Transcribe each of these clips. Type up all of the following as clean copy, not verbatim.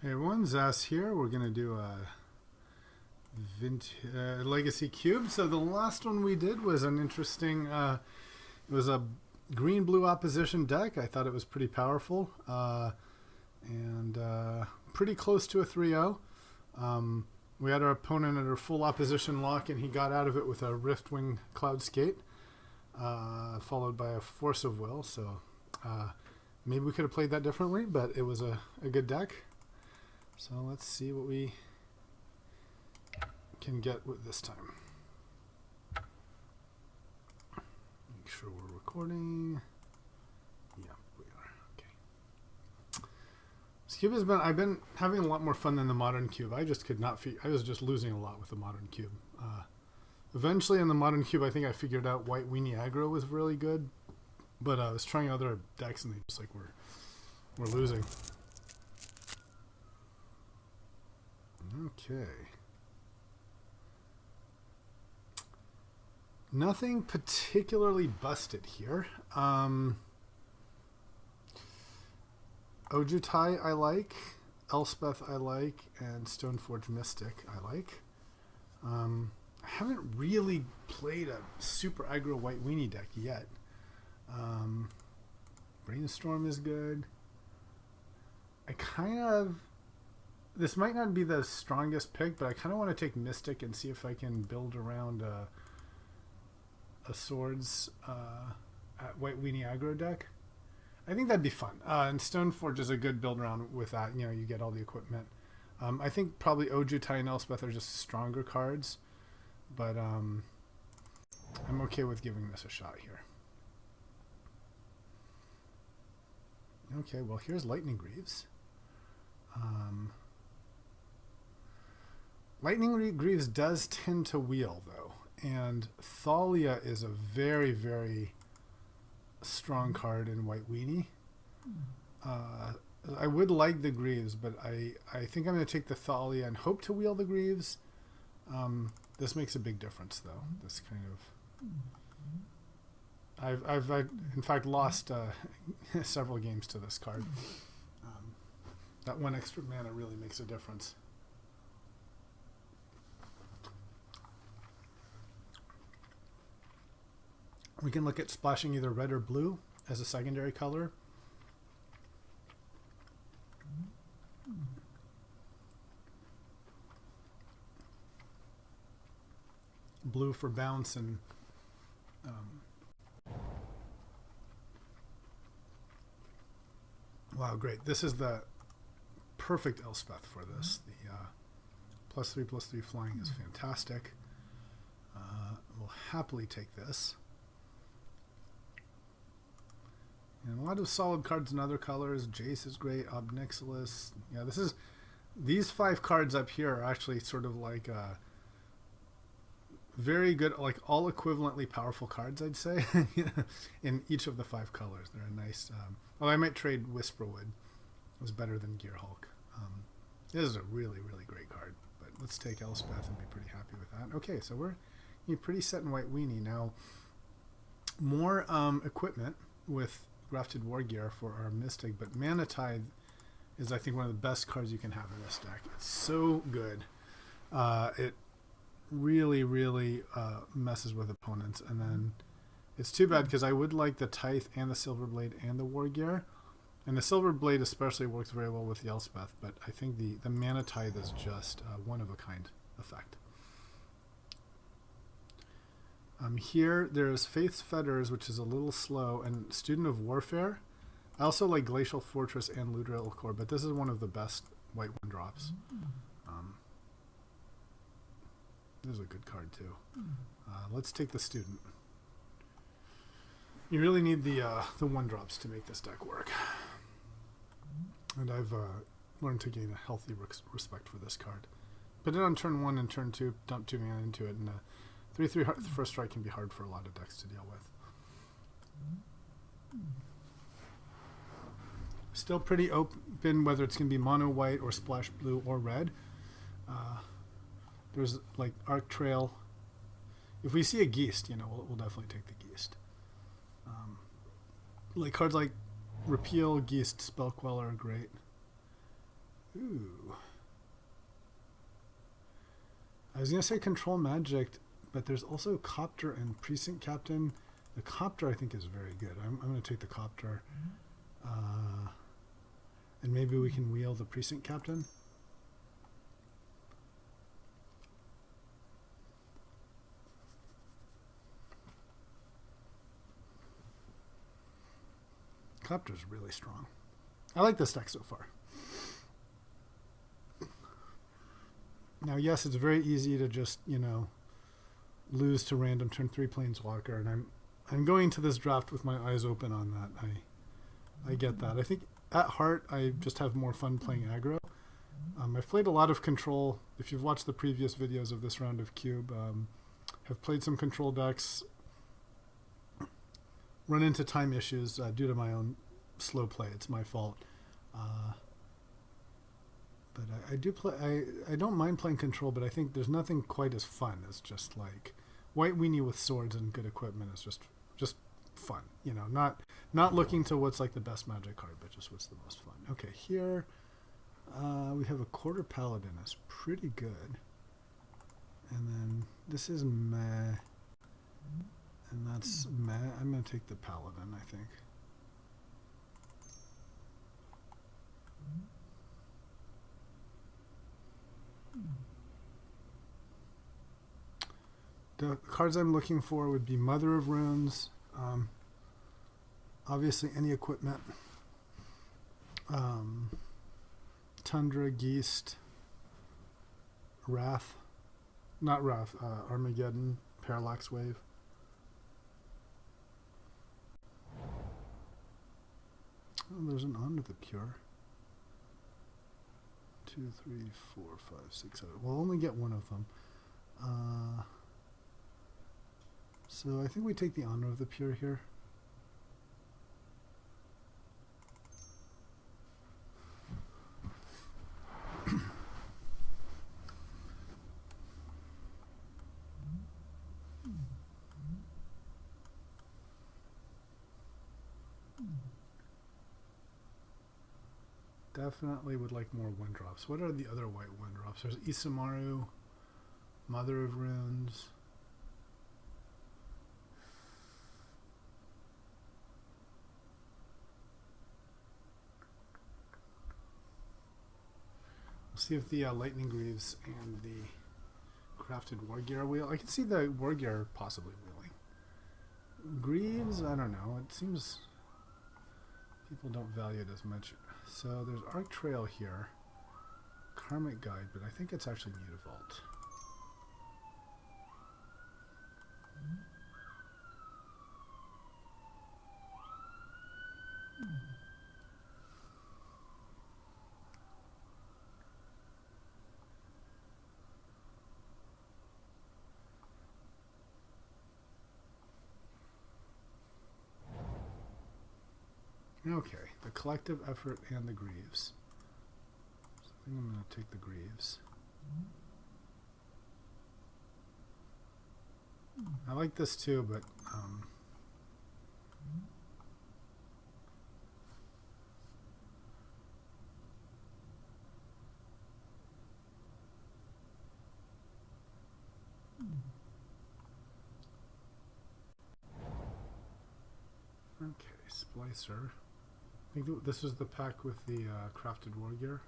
Hey everyone, Zas here. We're going to do a Legacy Cube. So the last one we did was an interesting, it was a green-blue opposition deck. I thought it was pretty powerful and pretty close to a 3-0. We had our opponent at our full opposition lock and he got out of it with a Riftwing Cloud Skate, followed by a Force of Will. So maybe we could have played that differently, but it was a good deck. So let's see what we can get with this time. Make sure we're recording. Yeah, we are. Okay. This cube has been, I've been having a lot more fun than the modern cube. I just could not I was just losing a lot with the modern cube. Eventually in the modern cube, I think I figured out white weenie aggro was really good, but I was trying other decks and they just like we're losing. Okay. Nothing particularly busted here. Ojutai I like, Elspeth I like, and Stoneforge Mystic I like. I haven't really played a super aggro white weenie deck yet. Brainstorm is good. This might not be the strongest pick, but I kind of want to take Mystic and see if I can build around a Swords at White Weenie aggro deck. I think that'd be fun. And Stoneforge is a good build around with that. You know, you get all the equipment. I think probably Ojutai and Elspeth are just stronger cards, but I'm okay with giving this a shot here. Okay, well here's Lightning Greaves. Lightning Greaves does tend to wheel, though, and Thalia is a very, very strong card in White Weenie. I would like the Greaves, but I think I'm going to take the Thalia and hope to wheel the Greaves. This makes a big difference, though. This kind of... I've in fact, lost several games to this card. That one extra mana really makes a difference. We can look at splashing either red or blue as a secondary color. Blue for bounce and wow, great. This is the perfect Elspeth for this. The +3/+3 flying is fantastic. We'll happily take this. And a lot of solid cards in other colors. Jace is great. Obnixilis. Yeah, these 5 cards up here are actually sort of like very good, like all equivalently powerful cards, I'd say, in each of the 5 colors. They're a nice. Well, I might trade Whisperwood. It was better than Gearhulk. This is a really, really great card. But let's take Elspeth and be pretty happy with that. Okay, so we're pretty set in White Weenie now. More equipment with Grafted War Gear for our Mystic, but Mana Tithe is, I think, one of the best cards you can have in this deck. It's so good. It really, really messes with opponents. And then it's too bad because I would like the Tithe and the Silver Blade and the War Gear. And the Silver Blade especially works very well with the Elspeth, but I think the Mana Tithe is just one of a kind effect. Here there's Faith's Fetters, which is a little slow, and Student of Warfare. I also like Glacial Fortress and Ludril Core, but this is one of the best white 1-drops. This is a good card too. Let's take the Student. You really need the 1-drops to make this deck work. And I've learned to gain a healthy respect for this card. Put it on turn 1 and turn 2, dump 2 mana into it, and 3/3 first strike can be hard for a lot of decks to deal with. Still pretty open whether it's going to be mono white or splash blue or red. There's like Arc Trail. If we see a Geist, you know, we'll definitely take the Geist. Like cards like Repeal, Geist, Spell Queller are great. Ooh. I was going to say Control Magic, but there's also Copter and Precinct Captain. The Copter, I think, is very good. I'm going to take the Copter. And maybe we can wheel the Precinct Captain. Copter's really strong. I like this deck so far. Now, yes, it's very easy to just, you know, lose to random turn 3 Planeswalker, and I'm going to this draft with my eyes open on that. I get that. I think at heart, I just have more fun playing aggro. I've played a lot of control. If you've watched the previous videos of this round of Cube, have played some control decks, run into time issues due to my own slow play. It's my fault. But I do play. I don't mind playing control, but I think there's nothing quite as fun as just like White Weenie with swords and good equipment is just fun. You know, not looking to what's like the best Magic card, but just what's the most fun. Okay, here we have a Quarter Paladin. It's pretty good. And then this is meh. And that's meh. I'm going to take the Paladin, I think. The cards I'm looking for would be Mother of Runes, obviously any equipment, Tundra, Geast, Wrath, not Wrath, Armageddon, Parallax Wave. Oh, there's an Honor the Pure. 2, 3, 4, 5, 6, 7. We'll only get one of them. So I think we take the Honor of the Pure here. Definitely would like more 1-drops. What are the other white 1-drops? There's Isamaru, Mother of Runes. We'll see if the Lightning Greaves and the Crafted War Gear wheel. I can see the War Gear possibly wheeling. Greaves, I don't know. It seems people don't value it as much. So there's Arc Trail here, Karmic Guide, but I think it's actually Mutavault. Okay, the Collective Effort and the Greaves. So I think I'm going to take the Greaves. I like this too, but okay, Splicer. I think this was the pack with the Crafted War Gear.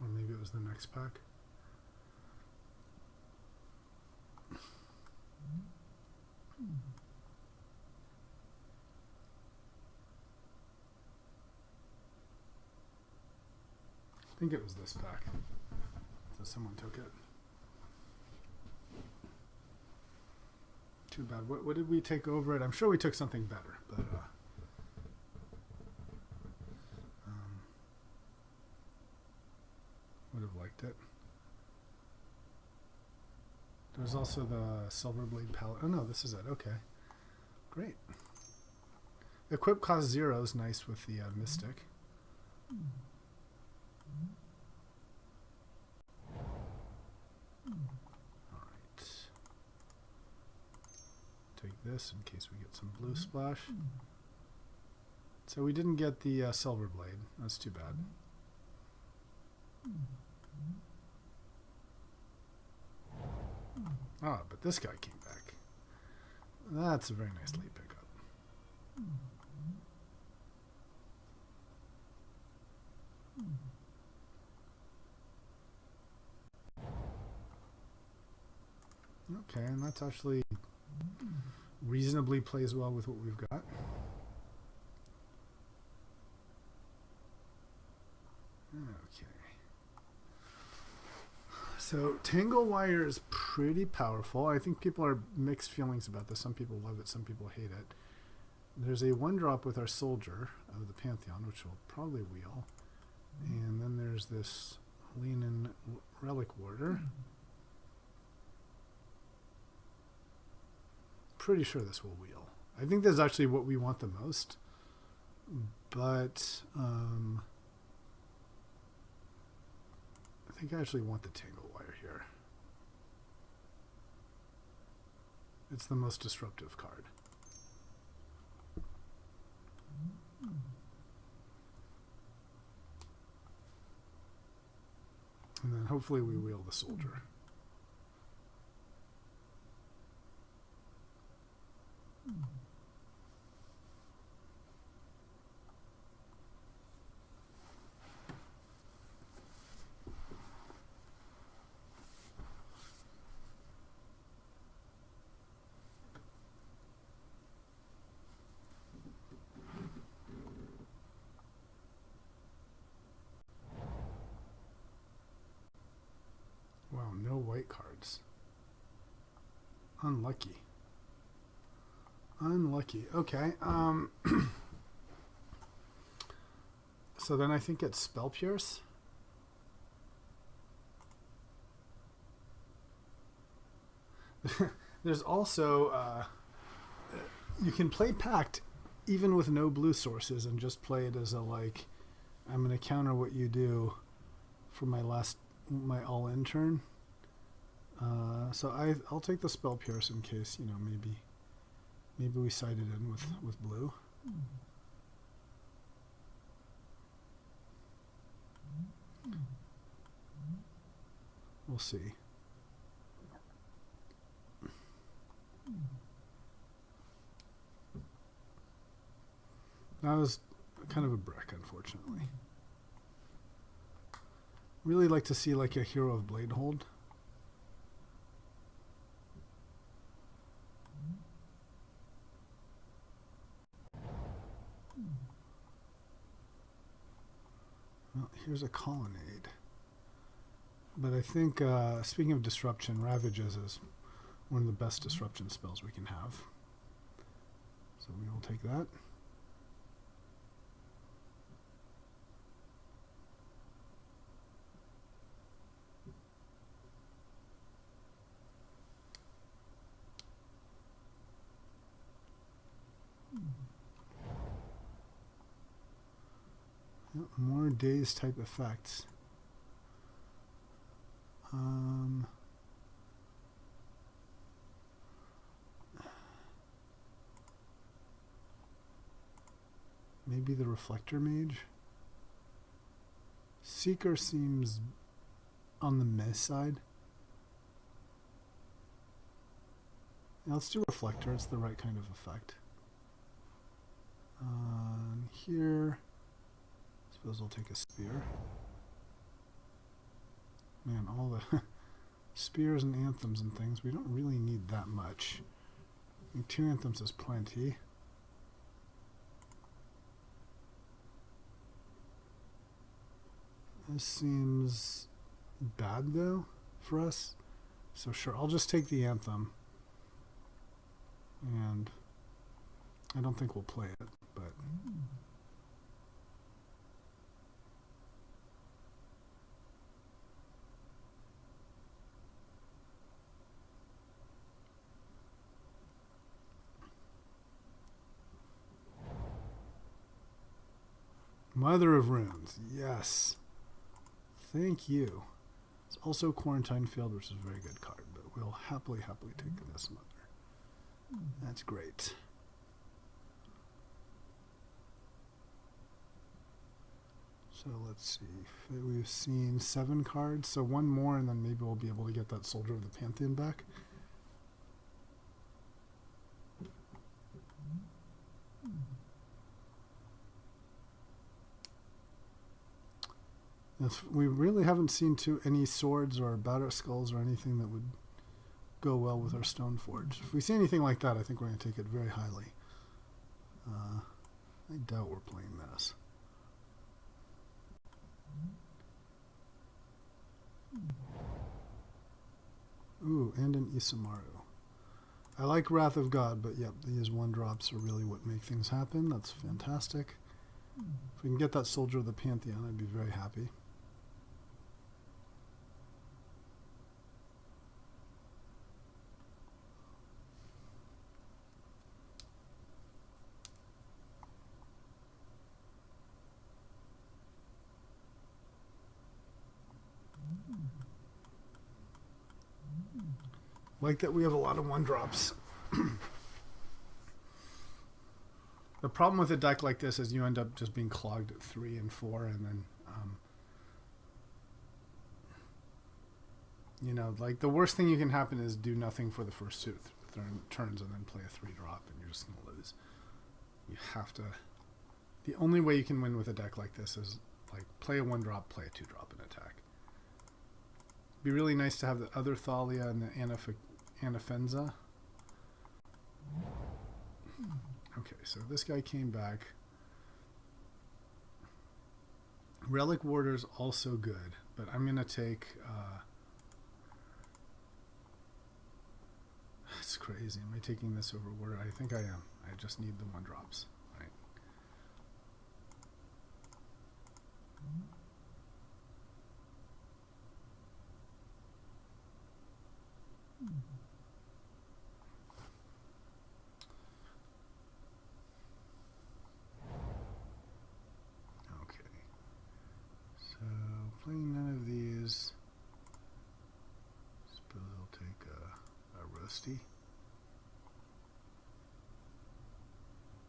Or maybe it was the next pack. I think it was this pack. So someone took it. Too bad. What did we take over it? I'm sure we took something better, but would have liked it. There's also the Silverblade Palette. Oh no, this is it. Okay, great. Equip cost 0 is nice with the Mystic. Take this in case we get some blue splash. So we didn't get the silver blade. That's too bad. Ah, but this guy came back. That's a very nice late pickup. Okay, and that's actually reasonably plays well with what we've got. Okay. So tangle wire is pretty powerful. I think people are mixed feelings about this. Some people love it, some people hate it. There's a 1-drop with our soldier of the Pantheon, which will probably wheel. And then there's this Leanin Relic Warder. Pretty sure this will wheel. I think this is actually what we want the most. But I think I actually want the tangle wire here. It's the most disruptive card. And then hopefully we wheel the soldier. Wow, no white cards. Unlucky. Unlucky. Okay. So then I think it's Spell Pierce. There's also you can play Pact even with no blue sources and just play it as a like I'm going to counter what you do for my all-in turn. So I'll take the Spell Pierce in case, you know, maybe we side it in with blue. We'll see. That was kind of a brick, unfortunately. Really like to see like a Hero of Bladehold. Well, here's a Colonnade. But I think, speaking of disruption, Ravages is one of the best disruption spells we can have. So we will take that. More days type effects. Maybe the Reflector Mage. Seeker seems on the miss side. Yeah, let's do Reflector. It's the right kind of effect. Here, I suppose I'll take a Spear. Man, all the spears and anthems and things, we don't really need that much. I think 2 anthems is plenty. This seems bad though for us. So sure, I'll just take the anthem. And I don't think we'll play it, but Mother of Runes, yes. Thank you. It's also Quarantine Field, which is a very good card, but we'll happily take this Mother. That's great. So let's see. We've seen 7 cards, so one more, and then maybe we'll be able to get that Soldier of the Pantheon back. We really haven't seen any swords or battle skulls or anything that would go well with our Stoneforge. If we see anything like that, I think we're going to take it very highly. I doubt we're playing this. Ooh, and an Isamaru. I like Wrath of God, but yep, these 1-drops are really what make things happen. That's fantastic. If we can get that Soldier of the Pantheon, I'd be very happy. Like that we have a lot of 1-drops. The problem with a deck like this is you end up just being clogged at 3 and 4, and then you know, like the worst thing you can happen is do nothing for the first 2 turns and then play a 3-drop, and you're just gonna lose. You have to. The only way you can win with a deck like this is like play a 1-drop, play a 2-drop, and attack. It'd be really nice to have the other Thalia and the Anafenza. Okay, so this guy came back. Relic Warder's also good, but I'm going to take... it's crazy. Am I taking this over Warder? I think I am. I just need the 1-drops. Right. Playing none of these. Suppose I'll take a roasty.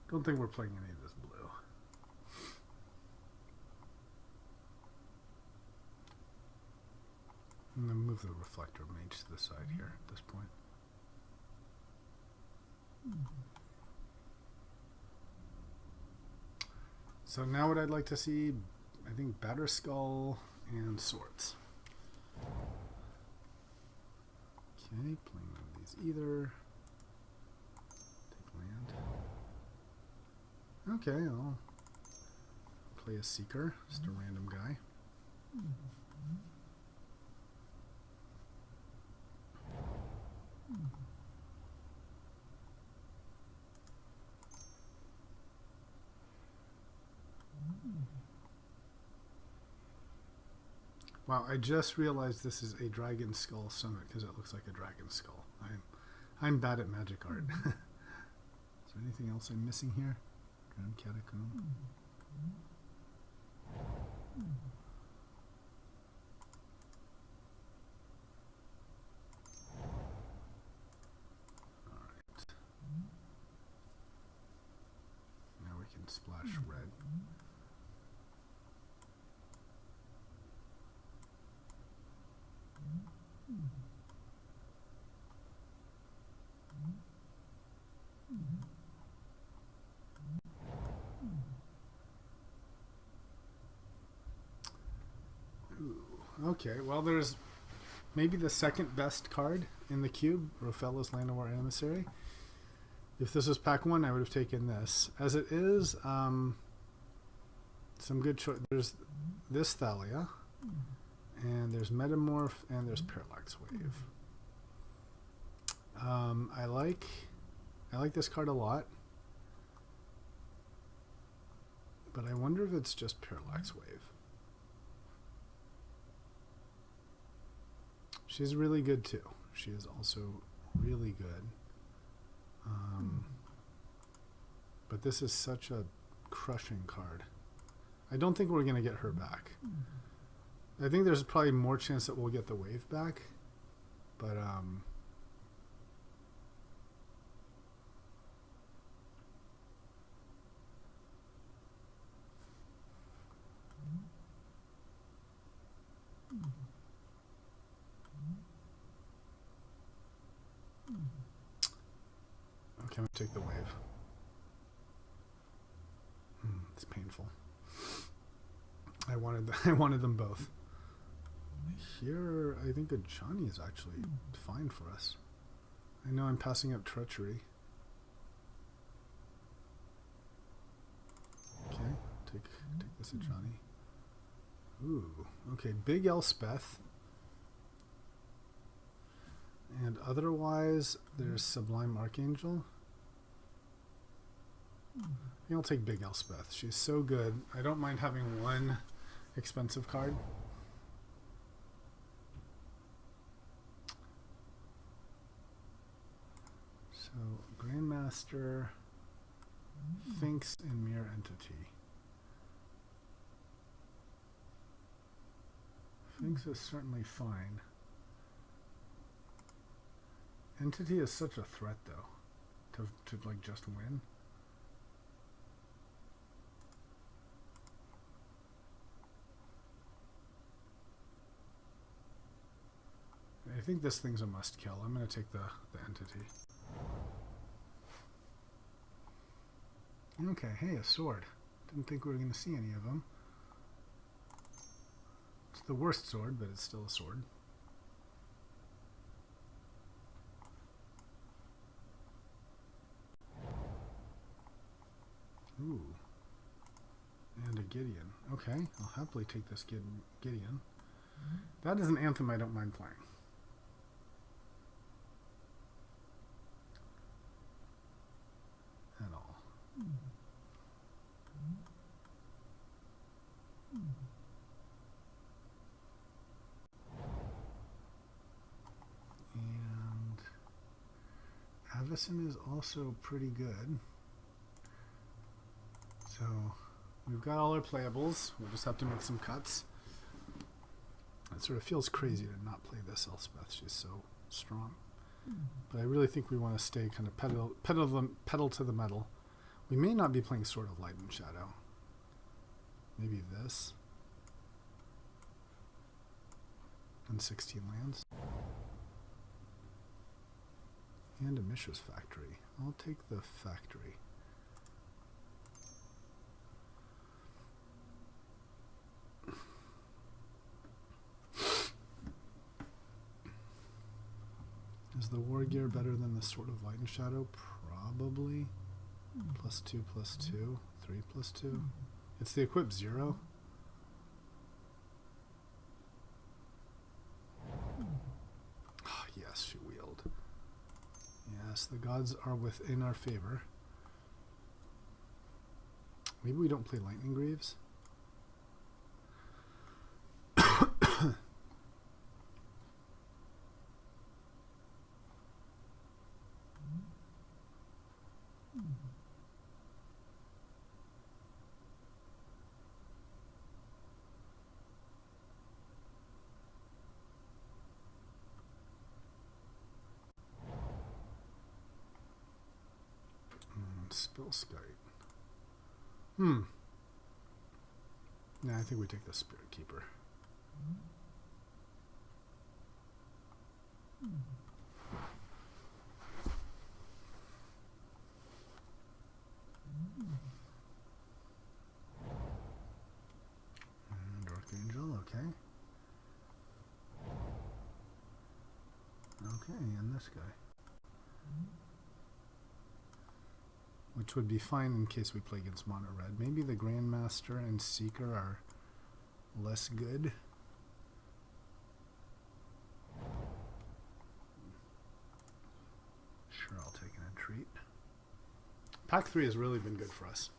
Don't think we're playing any of this blue. I'm going to move the reflector mage to the side here at this point. So now what I'd like to see, I think Batterskull and Swords. Okay, playing none of these either. Take land. Okay, I'll play a Seeker, just a random guy. Wow, I just realized this is a Dragon Skull Summit because it looks like a dragon skull. I'm bad at magic art. Is there anything else I'm missing here? Grand Catacomb. Alright. Now we can splash red. Okay, well, there's maybe the second best card in the cube, Rofella's Land of War Emissary. If this was pack 1, I would have taken this. As it is, some good choice. There's this Thalia, and there's Metamorph, and there's Parallax Wave. I like this card a lot, but I wonder if it's just Parallax Wave. She's really good too. She is also really good. But this is such a crushing card. I don't think we're going to get her back. I think there's probably more chance that we'll get the wave back. But Okay, I'm gonna take the wave. It's painful. I wanted them both. Here, I think a Johnny is actually fine for us. I know I'm passing up treachery. Okay, take this at Johnny. Ooh, okay, big Elspeth. And otherwise, there's Sublime Archangel. I think I'll take big Elspeth. She's so good. I don't mind having one expensive card. So, Grandmaster, Sphinx, and Mirror Entity. Sphinx is certainly fine. Entity is such a threat, though, to like just win. I think this thing's a must kill. I'm going to take the entity. Okay, hey, a sword. Didn't think we were going to see any of them. It's the worst sword, but it's still a sword. Ooh. And a Gideon. Okay, I'll happily take this Gideon. That is an anthem I don't mind playing. At all. And Avacyn is also pretty good. So we've got all our playables. We'll just have to make some cuts. It sort of feels crazy to not play this Elspeth. She's so strong. But I really think we want to stay kind of pedal to the metal. We may not be playing Sword of Light and Shadow. Maybe this. And 16 lands. And a Mishra's Factory. I'll take the Factory. Is the War Gear better than the Sword of Light and Shadow? Probably. +2, +2, 3, +2. It's the equip 0. Oh, yes, she wheeled. Yes, the gods are within our favor. Maybe we don't play Lightning Greaves. Spellskite. Nah, I think we take the Spirit Keeper. Dark Angel, okay. Okay, and this guy. Which would be fine in case we play against mono red. Maybe the Grandmaster and Seeker are less good. Sure, I'll take an Entreat. Pack 3 has really been good for us.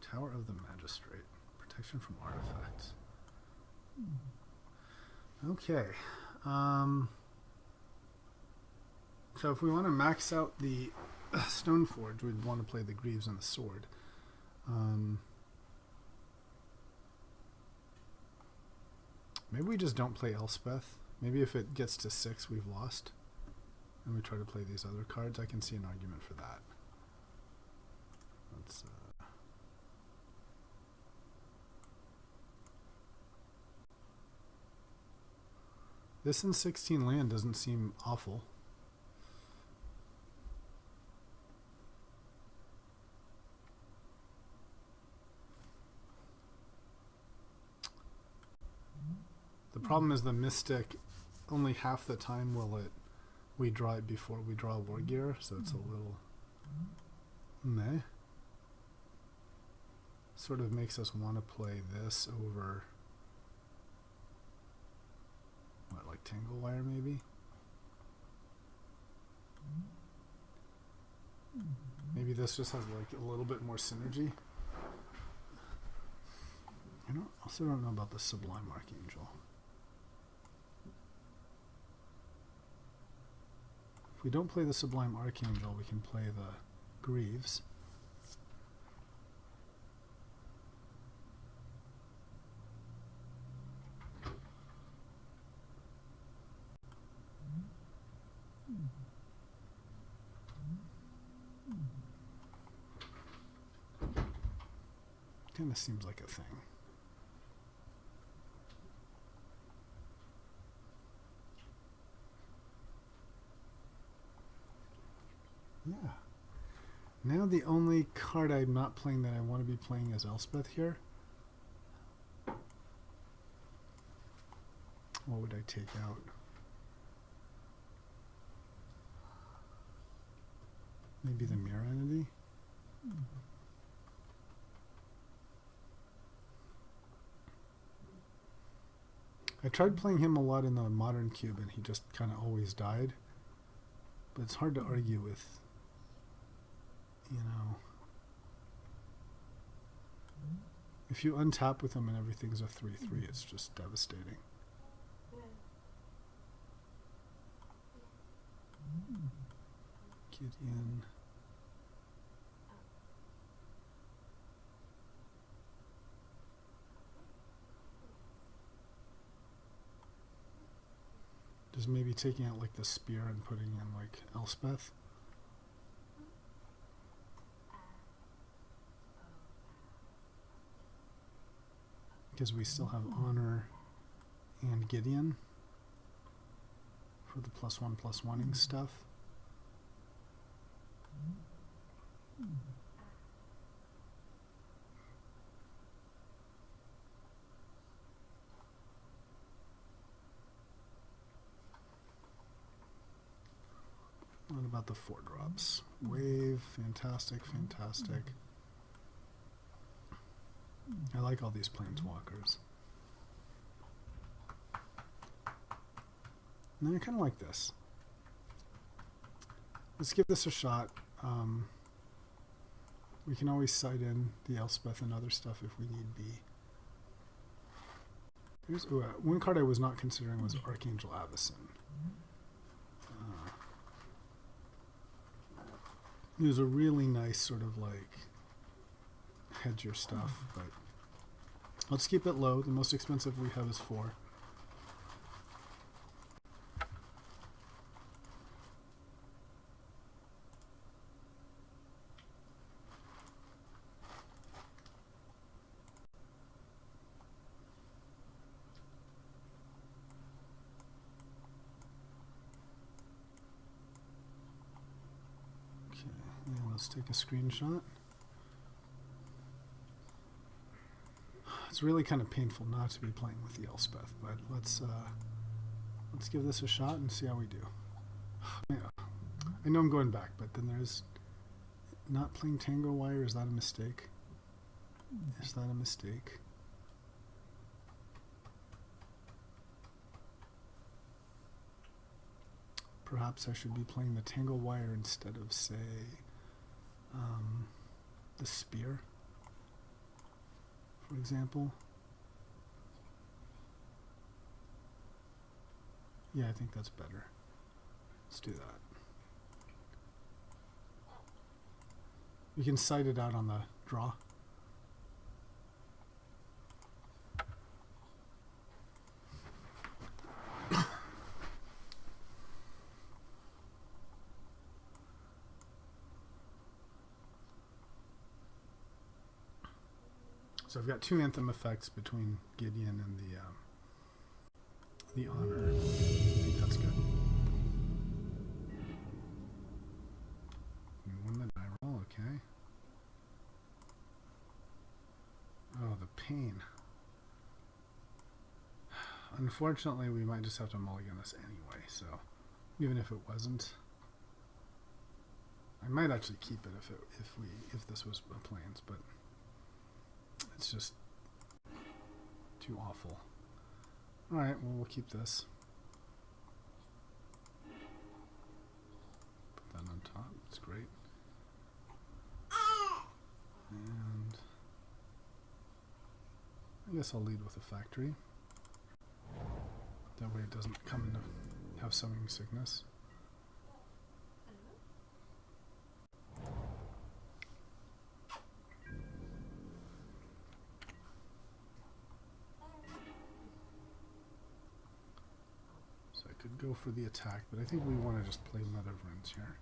Tower of the Magistrate. Protection from artifacts. Okay. So if we want to max out the Stoneforge, we'd want to play the Greaves and the Sword. Maybe we just don't play Elspeth. Maybe if it gets to 6, we've lost. And we try to play these other cards. I can see an argument for that. Let's... This in 16 land doesn't seem awful. The problem is the Mystic, only half the time we draw it before we draw War Gear, so it's a little meh. Sort of makes us want to play this over, what, like Tangle Wire maybe? Maybe this just has like a little bit more synergy. I also don't know about the Sublime Archangel. If we don't play the Sublime Archangel, we can play the Greaves. Kind of seems like a thing. Yeah. Now the only card I'm not playing that I want to be playing is Elspeth here. What would I take out? Maybe the Mirror Entity? I tried playing him a lot in the Modern Cube and he just kind of always died. But it's hard to argue with, you know. If you untap with him and everything's a 3/3, it's just devastating. Gideon. Just maybe taking out like the spear and putting in like Elspeth. Because we still have Honor and Gideon for the +1/+1ing stuff. What about the 4-drops? Wave, fantastic, fantastic. I like all these planeswalkers. And I kind of like this. Let's give this a shot. We can always cite in the Elspeth and other stuff if we need be. There's one card I was not considering was Archangel Avacyn. It was a really nice sort of like hedge your stuff, but let's keep it low. The most expensive we have is 4. Let's take a screenshot. It's really kind of painful not to be playing with the Elspeth, but let's give this a shot and see how we do. Yeah. I know I'm going back, but then there's not playing Tango Wire. Is that a mistake? Is that a mistake? Perhaps I should be playing the Tango Wire instead of, say, the Spear, for example. Yeah, I think that's better. Let's do that. You can cite it out on the draw. So I've got 2 Anthem effects between Gideon and the honor. I think that's good. We won the die roll, okay. Oh, the pain. Unfortunately, we might just have to mulligan this anyway, so even if it wasn't, I might actually keep it if this was a plains, but it's just too awful. All right, well, we'll keep this. Put that on top. It's great. And I guess I'll lead with a factory. That way it doesn't come into have summoning sickness. So I could go for the attack, but I think we want to just play Mother of Runes here.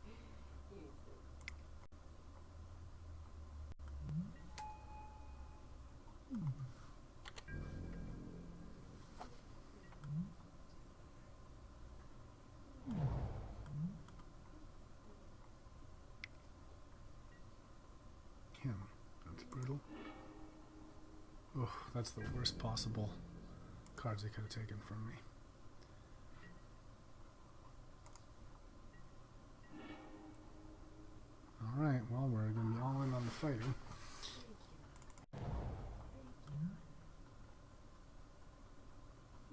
Him. That's brutal. Oh, that's the worst possible cards they could have taken from me. Alright, well, we're going to be all in on the fighting.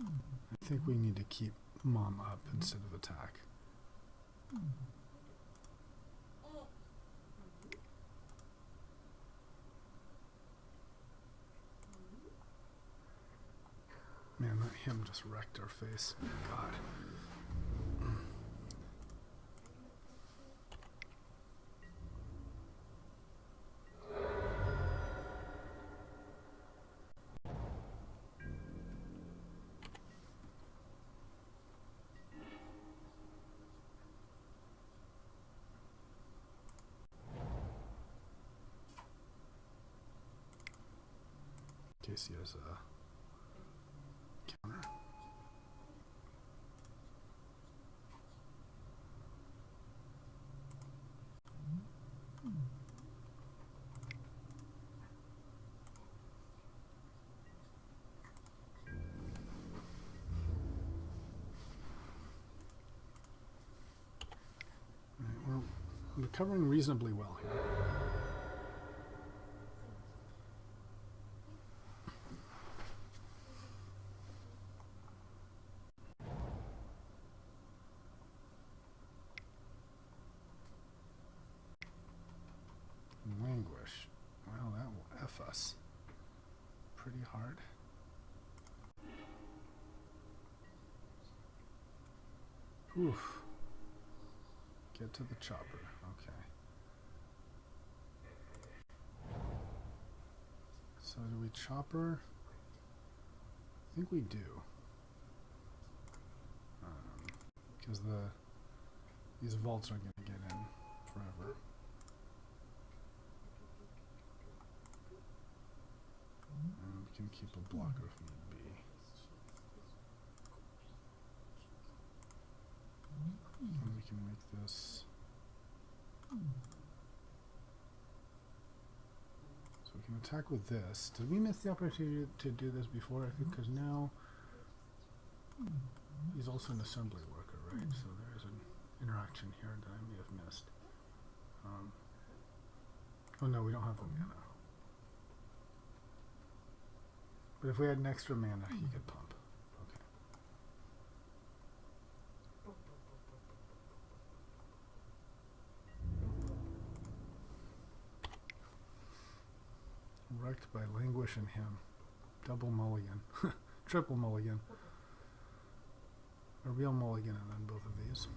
I think we need to keep Mom up instead of attack. Man, that him just wrecked our face. God. In case he has a counter. Right, we're recovering reasonably well here. Languish. Well, that will F us pretty hard. Oof. Get to the chopper. Okay. So do we chopper? I think we do. Because these vaults aren't going to get in forever. And we can keep a blocker if need be. And we can make this. So we can attack with this. Did we miss the opportunity to do this before? I think because now he's also an assembly worker, right? So there is an interaction here that I may have missed. Oh no, we don't have the mana. But if we had an extra mana, he could pump. Okay. Wrecked by Languish and him. Double mulligan. Triple mulligan. A real mulligan and then both of these.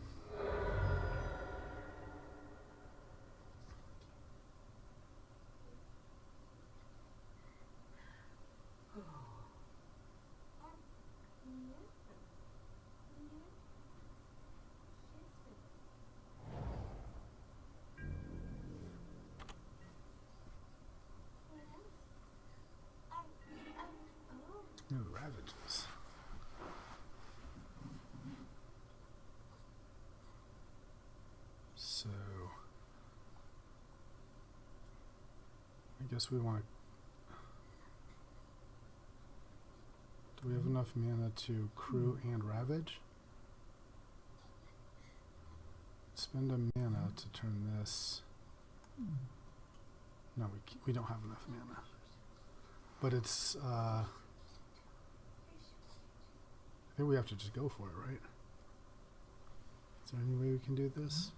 New ravages. I guess we want to... Do we have enough mana to crew and ravage? Spend a mana to turn this... No, we don't have enough mana. But it's... I think we have to just go for it, right? Is there any way we can do this?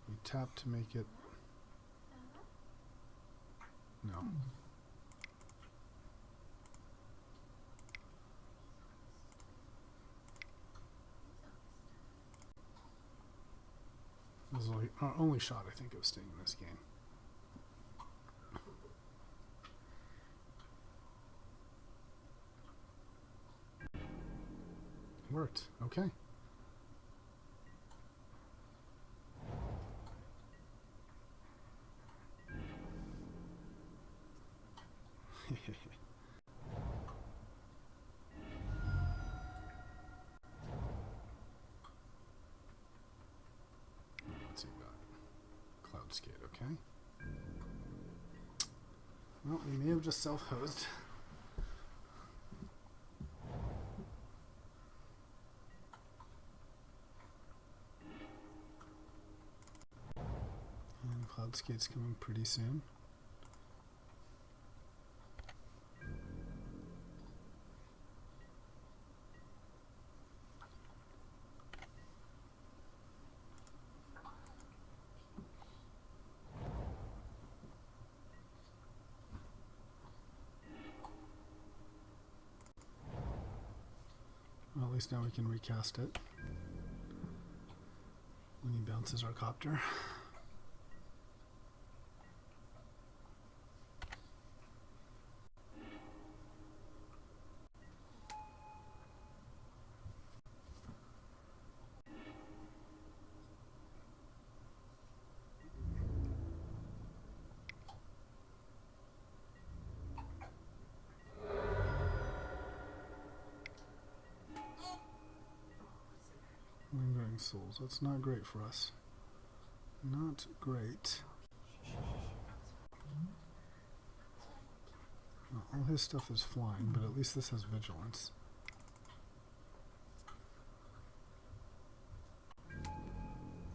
We tap to make it... No. This is like our only shot, I think, of staying in this game. Worked. Okay. Let's see that. Cloud skate, okay. Well, we may have just self-hosed. And cloud skate's coming pretty soon. Well, at least now we can recast it when he bounces our copter. Lingering souls. That's not great for us. Not great. Well, all his stuff is flying, but at least this has vigilance.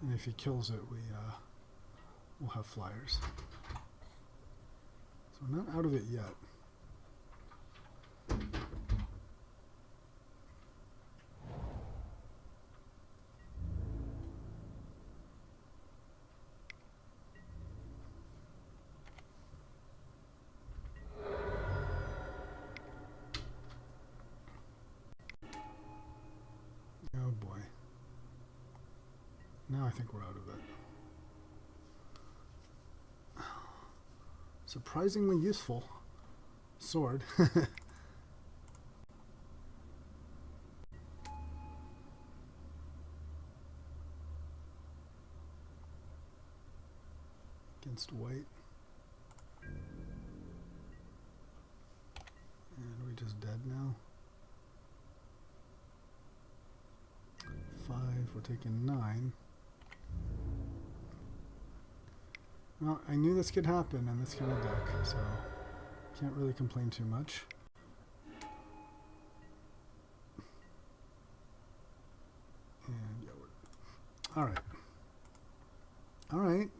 And if he kills it, we'll have flyers. So we're not out of it yet. Oh boy. Now I think we're out of it. Surprisingly useful sword. Against white. And are we just dead now? 5, we're taking 9. Well, I knew this could happen in this kind of deck, so can't really complain too much. And yeah, alright. Alright.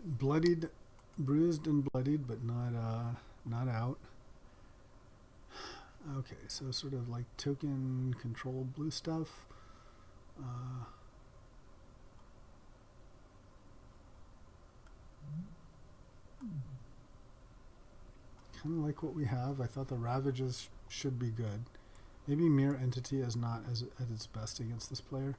Bloodied, bruised and bloodied, but not out. Okay, so sort of like token control blue stuff. Kind of like what we have. I thought the Ravages should be good. Maybe Mirror Entity is not at its best against this player.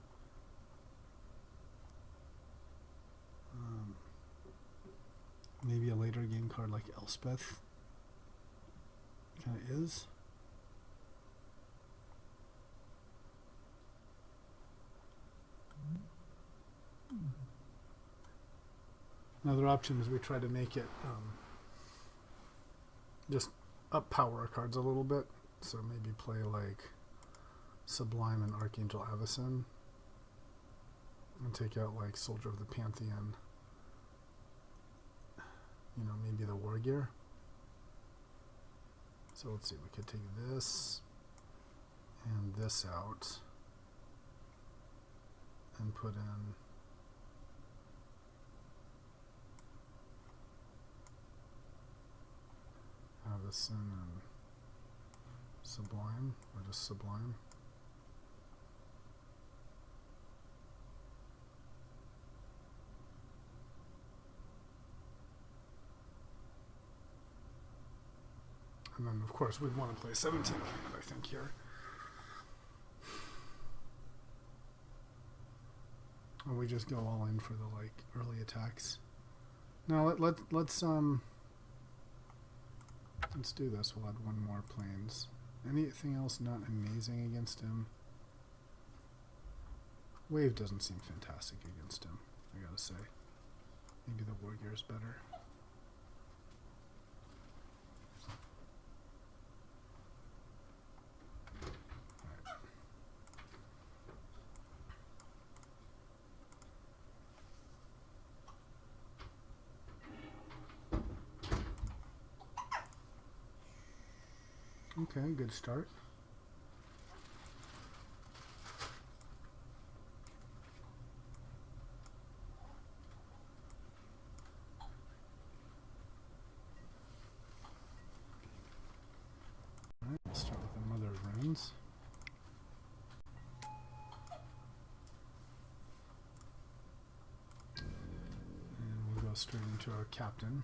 Maybe a later game card like Elspeth kind of is. Another option is we try to make it just up power our cards a little bit. So maybe play like Sublime and Archangel Avacyn and take out like Soldier of the Pantheon. you know, maybe the war gear. So let's see, we could take this and this out and put in Avicen and Sublime, or just Sublime. And then, of course, we'd want to play 17 land, I think, here. Or we just go all in for the, like, early attacks. Now, let's do this. We'll add one more planes. Anything else not amazing against him? Wave doesn't seem fantastic against him, I gotta say. Maybe the war gear is better. Okay, good start. All right, let's start with the Mother of Runes. And we'll go straight into our captain.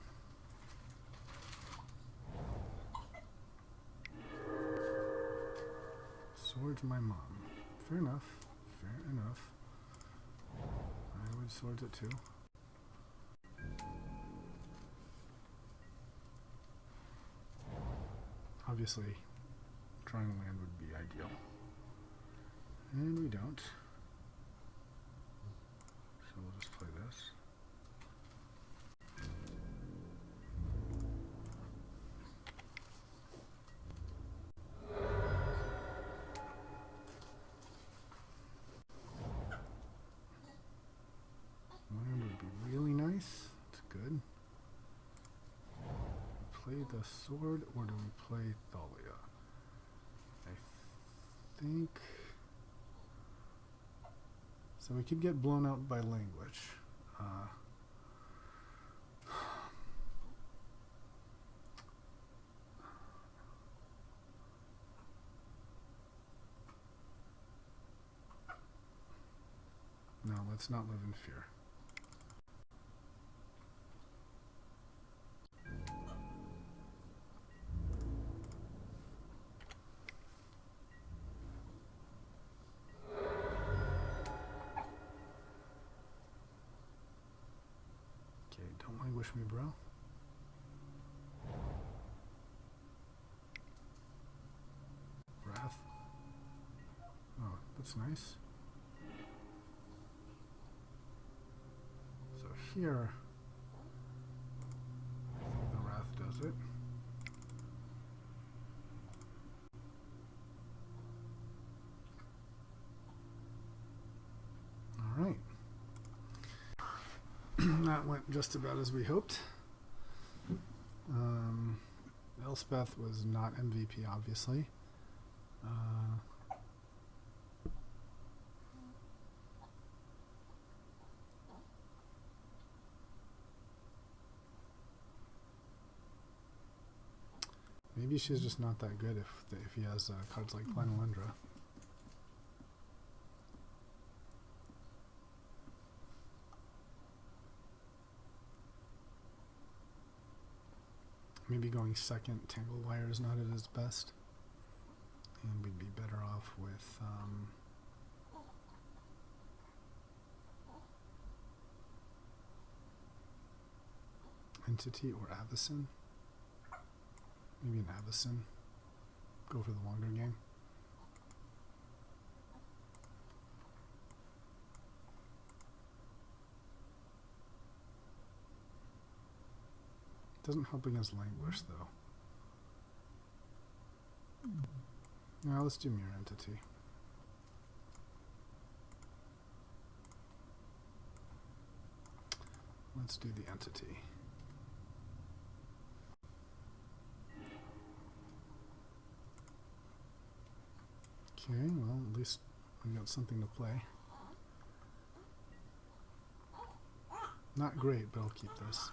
Swords my mom. Fair enough. Fair enough. I would swords it too. Obviously, drawing land would be ideal. And we don't. So we'll just play this. Land would be really nice. That's good. Play the sword, or do we play Thalia? I think so. We could get blown out by language. No, let's not live in fear. Don't languish me, bro. Wrath. Oh, that's nice. So here, I think the Wrath does it. All right. That went just about as we hoped. Elspeth was not MVP, obviously. Maybe she's just not that good if he has cards like Planalendra. Maybe going second, Tangle Wire is not at his best. And we'd be better off with Entity or Avicen. Maybe an Avicen. Go for the longer game. Doesn't help against Languish, though. Now let's do Mirror Entity. Let's do the Entity. Okay, well, at least we got something to play. Not great, but I'll keep this.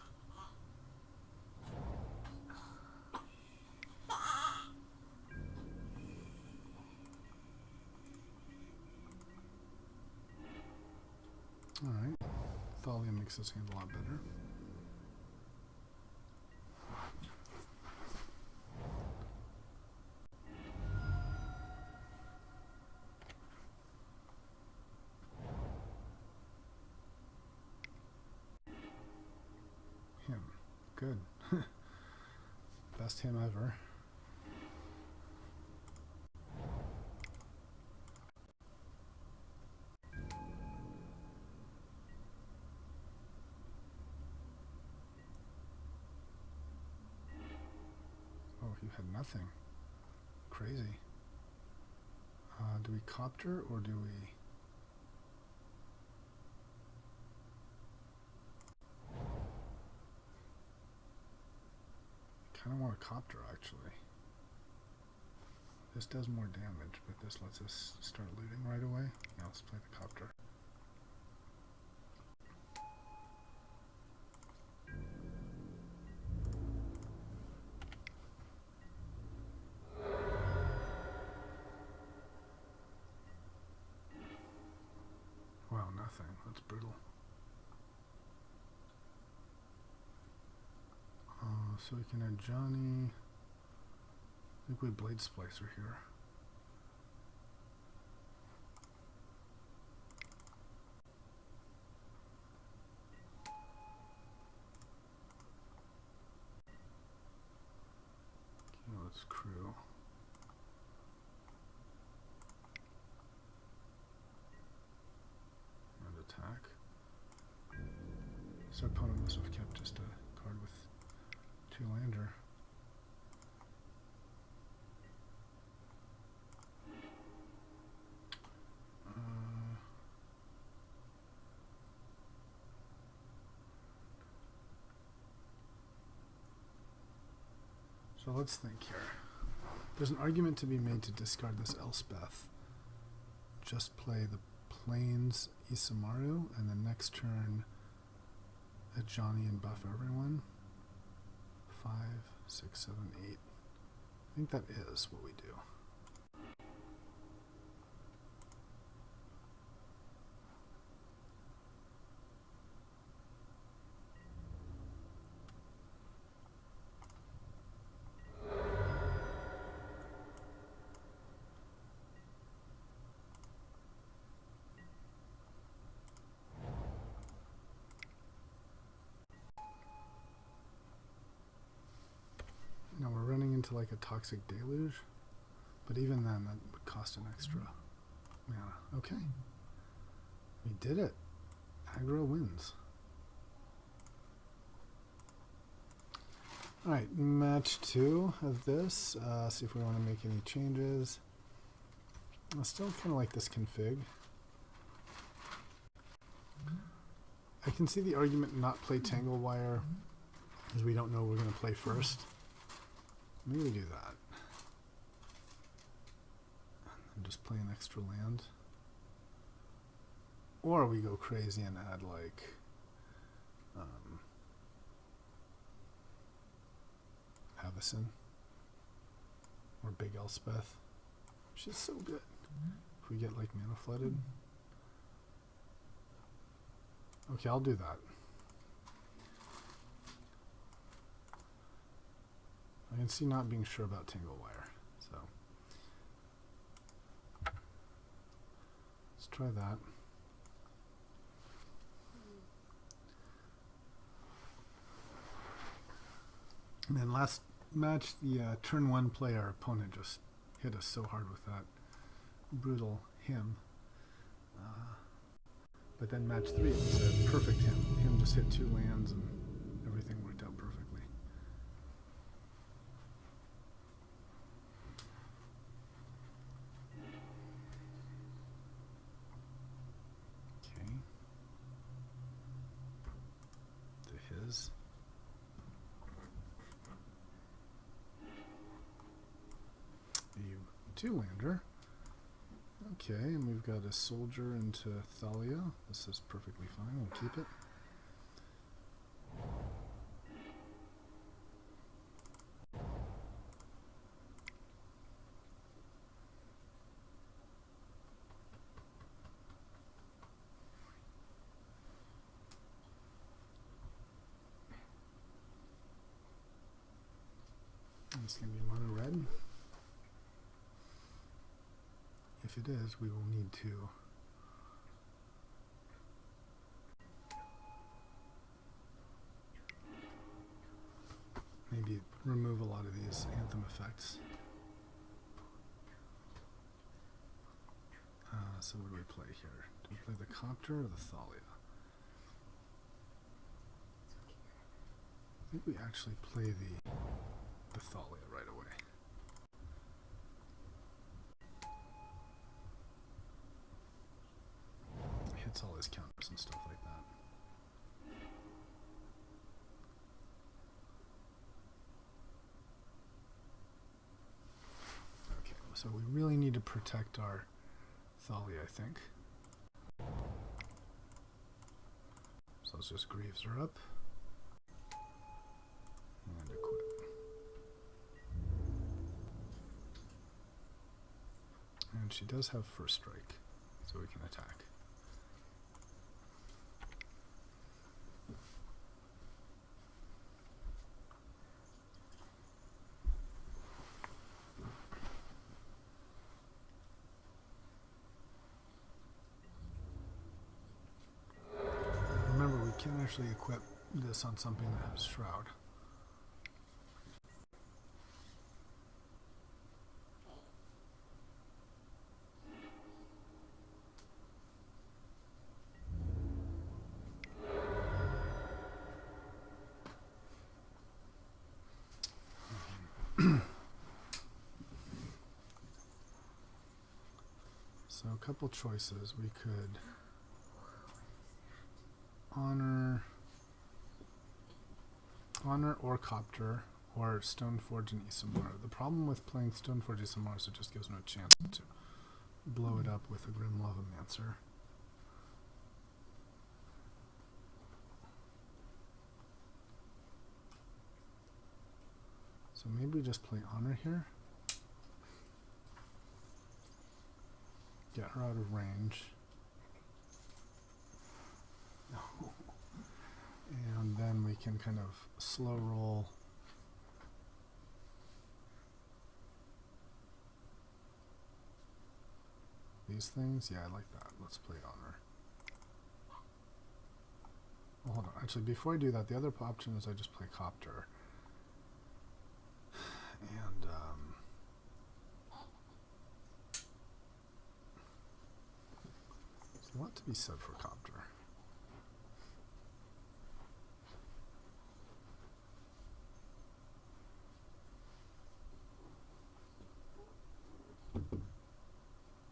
Alright. Thalia makes this hand a lot better. Him. Good. Best him ever. Oh, you had nothing. Crazy. Do we copter or do we... kind of want a copter, actually. This does more damage, but this lets us start looting right away. Yeah, let's play the copter. Wow, nothing. That's brutal. So we can add Johnny. I think we Blade Splicer here. Okay, let's crew. And attack. So opponent must have kept just a card with 2-lander. So let's think here. There's an argument to be made to discard this Elspeth. Just play the Plains Isamaru, and then next turn a Johnny and buff everyone. 5, 6, 7, 8. I think that is what we do. Now we're running into like a Toxic Deluge, but even then that would cost an extra mana. Okay. We did it. Aggro wins. Alright, match 2 of this. See if we want to make any changes. I still kind of like this config. I can see the argument not play Tangle Wire, because we don't know we're going to play first. Maybe we do that. And just play an extra land. Or we go crazy and add like Avacyn or Big Elspeth. She's so good. If we get like mana flooded. Okay, I'll do that. I can see not being sure about Tangle Wire, so let's try that. And then last match, the turn 1 play, our opponent just hit us so hard with that brutal him. But then match 3, it was a perfect him. Him just hit 2 lands and everything worked out perfectly. Okay. To his. The 2-lander. Okay, and we've got a soldier into Thalia. This is perfectly fine. We'll keep it. It's going to be mono red. If it is, we will need to maybe remove a lot of these anthem effects. So what do we play here? Do we play the Copter or the Thalia? I think we actually play the Thalia right away. Hits all his counters and stuff like that. Okay, so we really need to protect our Thalia, I think. So let's just Greaves her up. And equip. And she does have first strike, so we can attack. Remember, we can actually equip this on something that has Shroud. So a couple choices. We could honor or Copter or Stoneforge and Isamar. The problem with playing Stoneforge Isamar is it just gives him a chance to blow it up with a Grim Lavamancer. So maybe we just play Honor here. Get her out of range. And then we can kind of slow roll these things. Yeah, I like that. Let's play Honor. Well, hold on. Actually, before I do that, the other option is I just play Copter. And there's a lot to be said for Copter.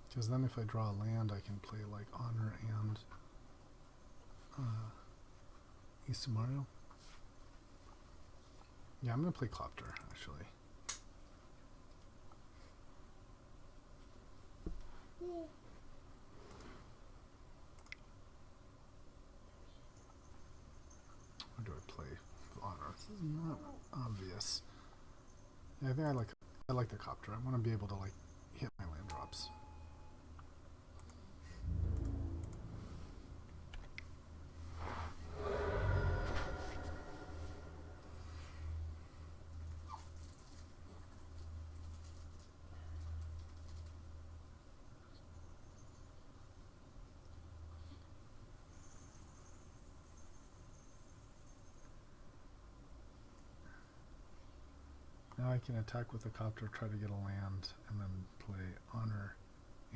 Because then if I draw a land, I can play like Honor and Isamario. Yeah, I'm going to play Copter, actually. Or do I play Honor? This is not obvious. Yeah, I think I like the Copter. I want to be able to like hit my land drops. Now I can attack with the Copter, try to get a land, and then play Honor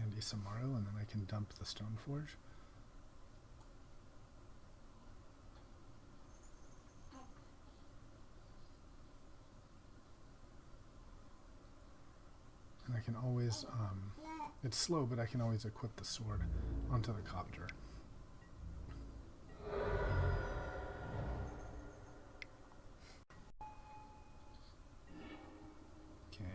and Isamaru, and then I can dump the Stoneforge. And I can always, it's slow, but I can always equip the sword onto the Copter. Okay.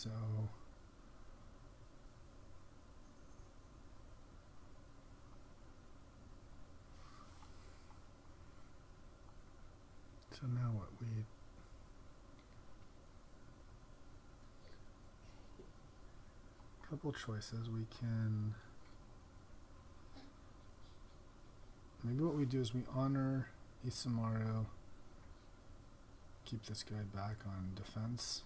So now what couple choices. We can, maybe what we do is we honor Isamaru, keep this guy back on defense.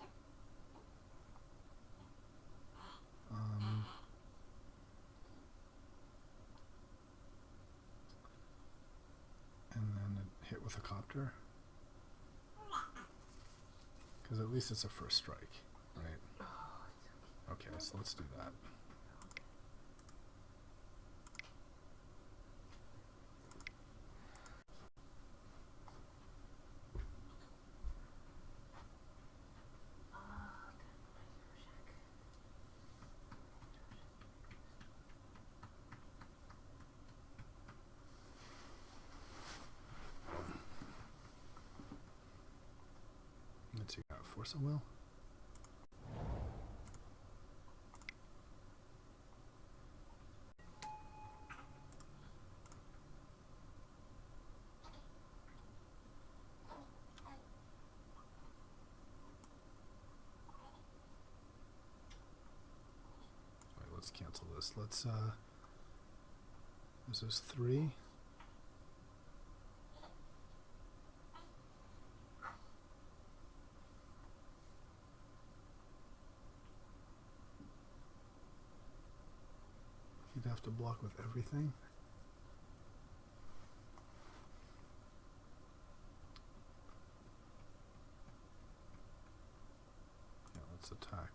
And then hit with a copter. Because at least it's a first strike, right? Okay, so let's do that. Let's see, force a will. Let's cancel this. Let's this is 3. You'd have to block with everything. Yeah, let's attack.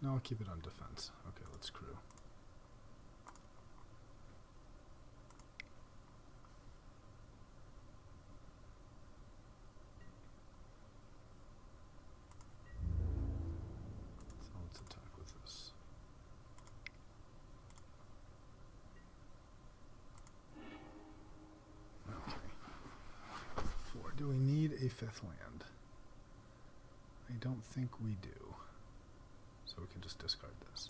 No, I'll keep it on defense. Okay, let's crew. So let's attack with this. Okay. 4. Do we need a 5th land? I don't think we do. So we can just discard this.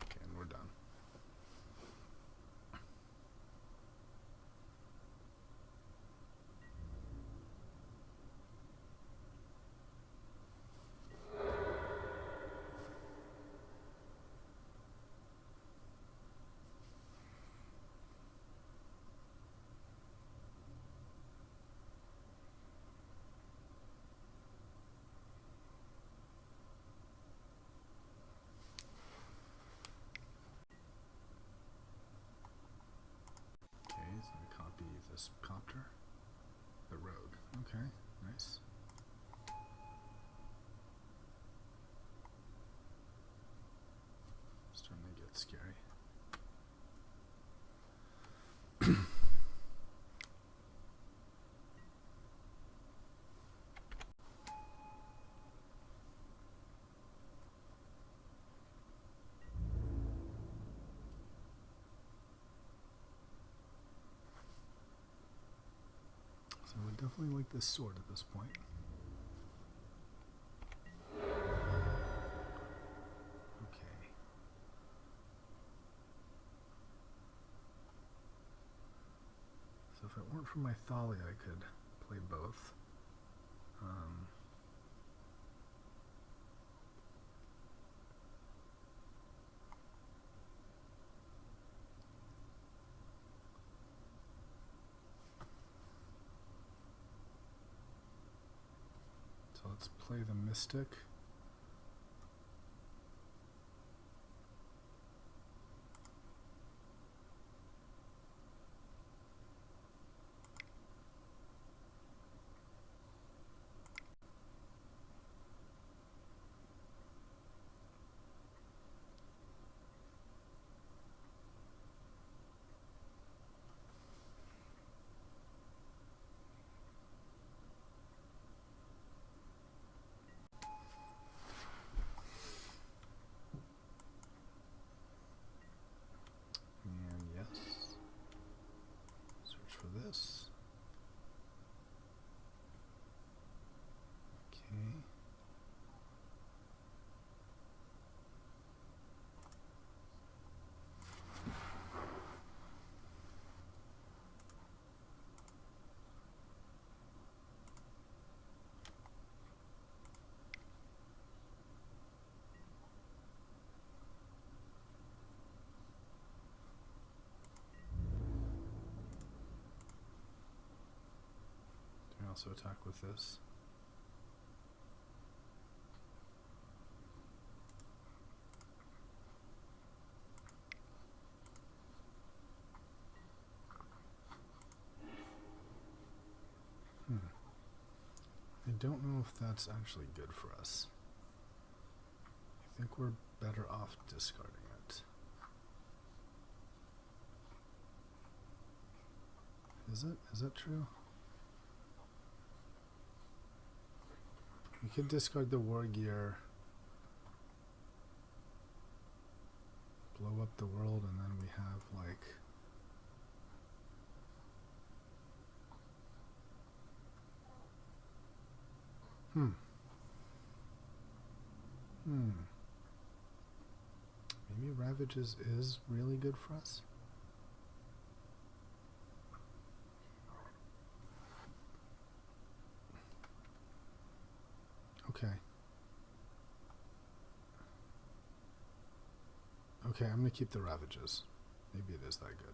Okay, and we're done. So we copy this copter, the rogue. Okay, nice. Starting to get scary. So I would definitely like this sword at this point. Okay. So if it weren't for my Thalia, I could play both. So let's play the Mystic. this. Okay. Can I also attack with this? I don't know if that's actually good for us. I think we're better off discarding it. Is it? Is that true? We could discard the war gear, blow up the world, and then we have like maybe Ravages is really good for us. Okay. Okay, I'm gonna keep the Ravages. Maybe it is that good.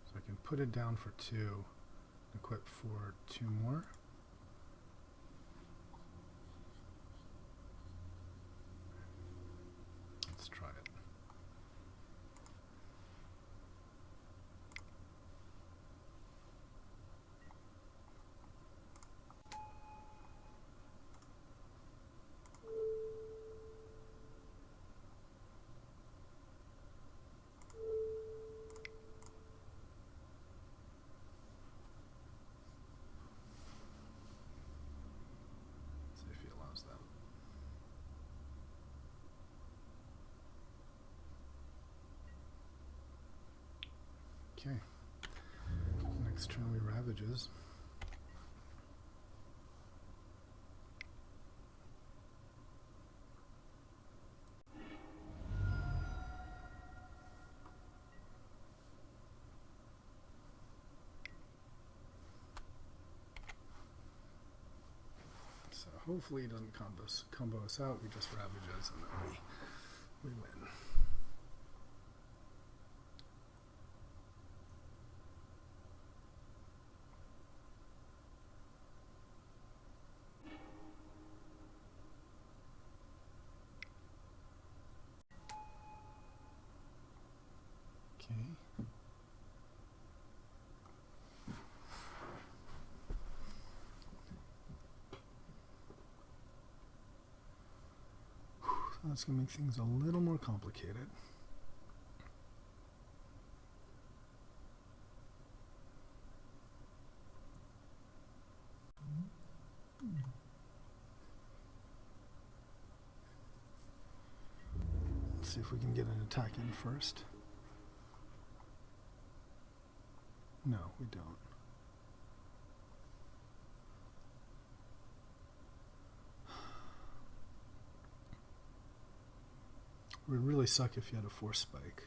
So I can put it down for 2, equip for 2 more. Let's try it. See if he allows that. Okay. Next turn we Ravages. So hopefully he doesn't combo us out. We just Ravages and then we win. That's going to make things a little more complicated. Let's see if we can get an attack in first. No, we don't. It would really suck if you had a force spike.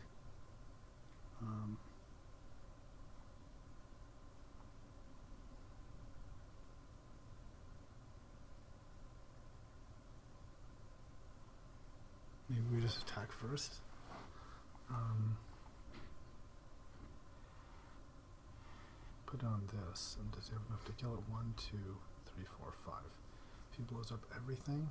Maybe we just attack first. Put on this, and does he have enough to kill it? 1, 2, 3, 4, 5. If he blows up everything.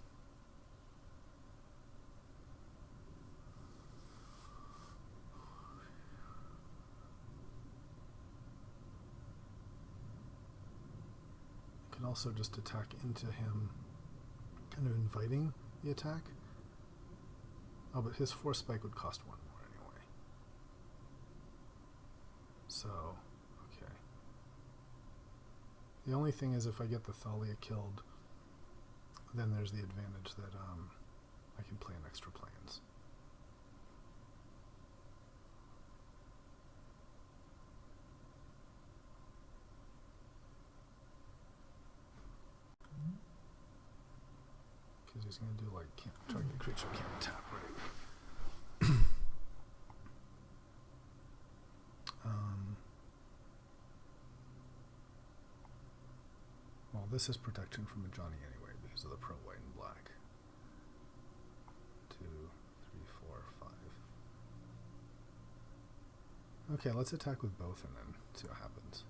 You can also just attack into him, kind of inviting the attack. Oh, but his force spike would cost 1 more anyway. So, okay. The only thing is if I get the Thalia killed, then there's the advantage that I can play an extra planes. Because he's going to do like target creature can't tap, right? Well, this is protection from a Johnny anyway because of the pro white and black. 2, 3, 4, 5. Okay, let's attack with both and then see what happens.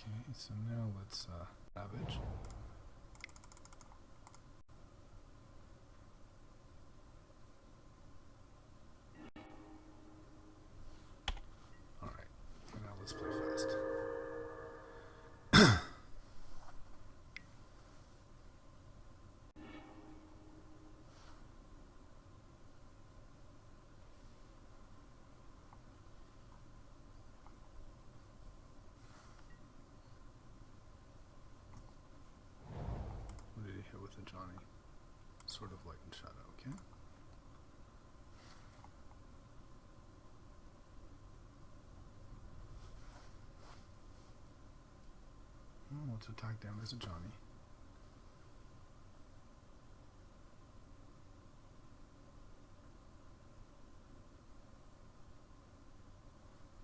Okay, so now let's ravage. Alright, and now let's play fast. With a Johnny, sort of light and shadow, okay? Well, let's attack down as a Johnny.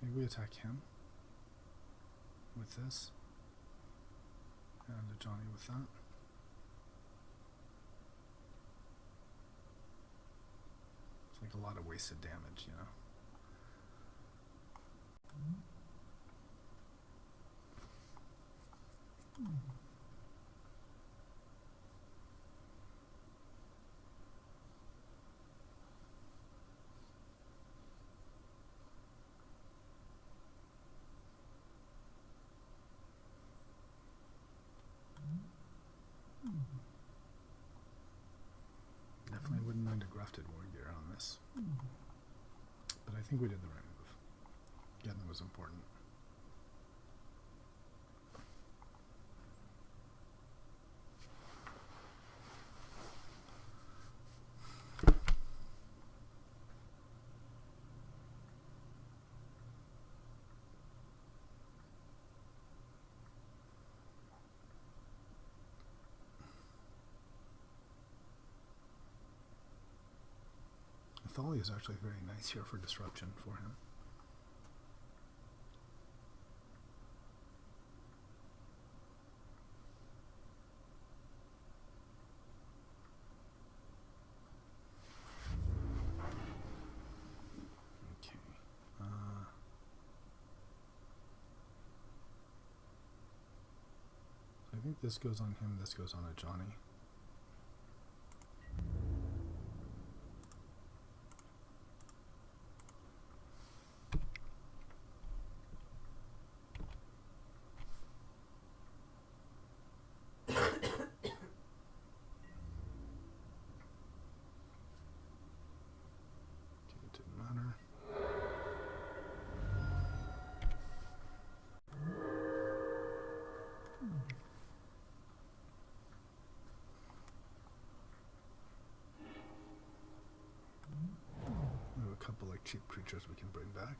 Maybe we attack him with this, and a Johnny with that. Like a lot of wasted damage, you know. Definitely wouldn't mind a grafted war gear on this. But I think we did the right move. Getting was important. Thalia is actually very nice here for disruption for him. Okay. I think this goes on him, this goes on a Johnny. Couple like cheap creatures we can bring back.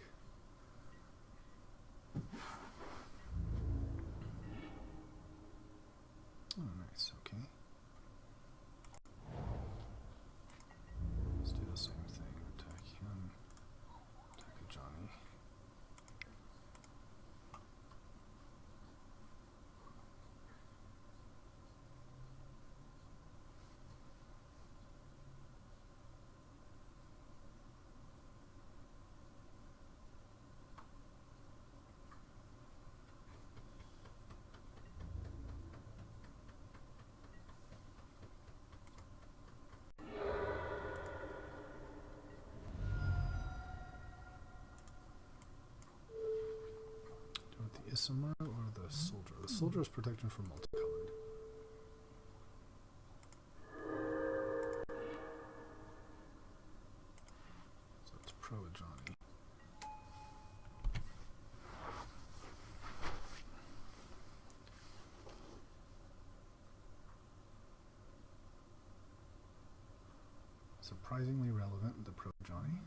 Oh, nice. Okay. Let's do the same thing. Attack him. Attack a Johnny. Isomar or the soldier? The soldier is protection from multicolored. So it's pro Johnny. Surprisingly relevant, the pro Johnny.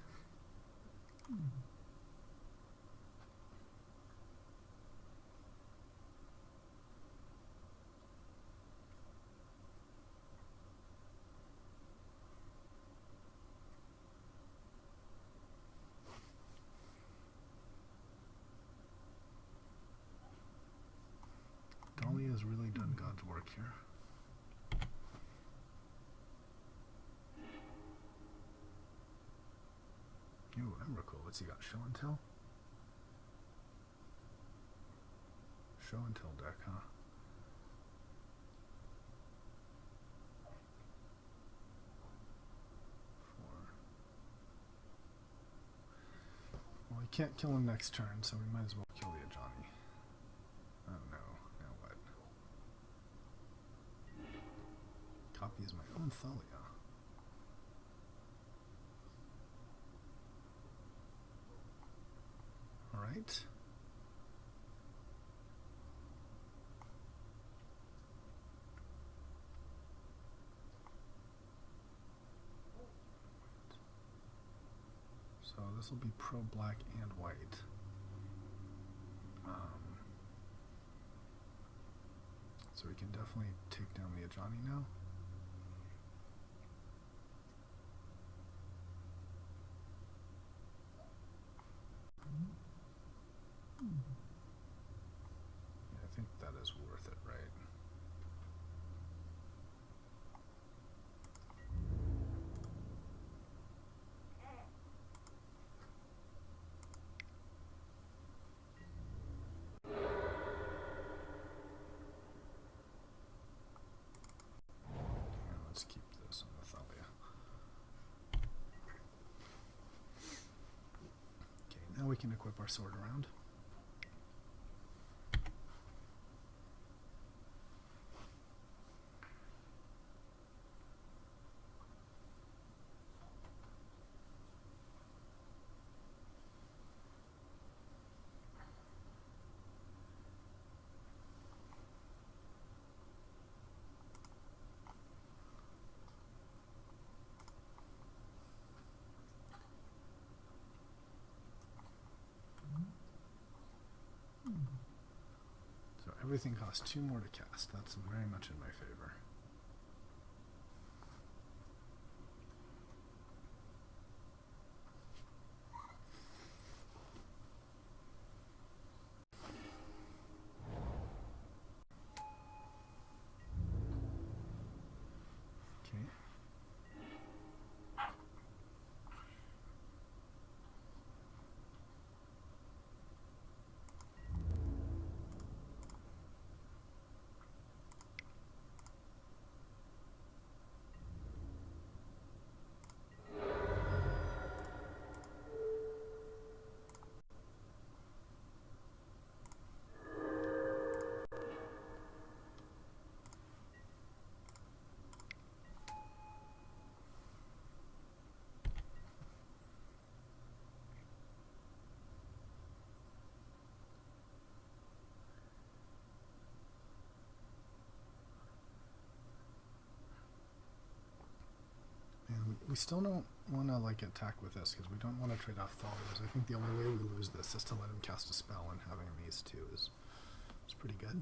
Dolly has really done God's work here. Ooh, Emrakul, what's he got? Show and tell? Show and tell deck, huh? Well, we can't kill him next turn, so we might as well kill the Johnny. Oh no, now what? Copies my own Thalia. Alright. So this will be pro black and white. So we can definitely take down the Ajani now. Yeah, I think that is worth it, right? Let's keep this on the Thalia. Okay, now we can equip our sword around. So everything costs 2 more to cast. That's very much in my favor. We still don't want to like attack with this because we don't want to trade off Thalias. I think the only way we lose this is to let him cast a spell, and having these two is pretty good.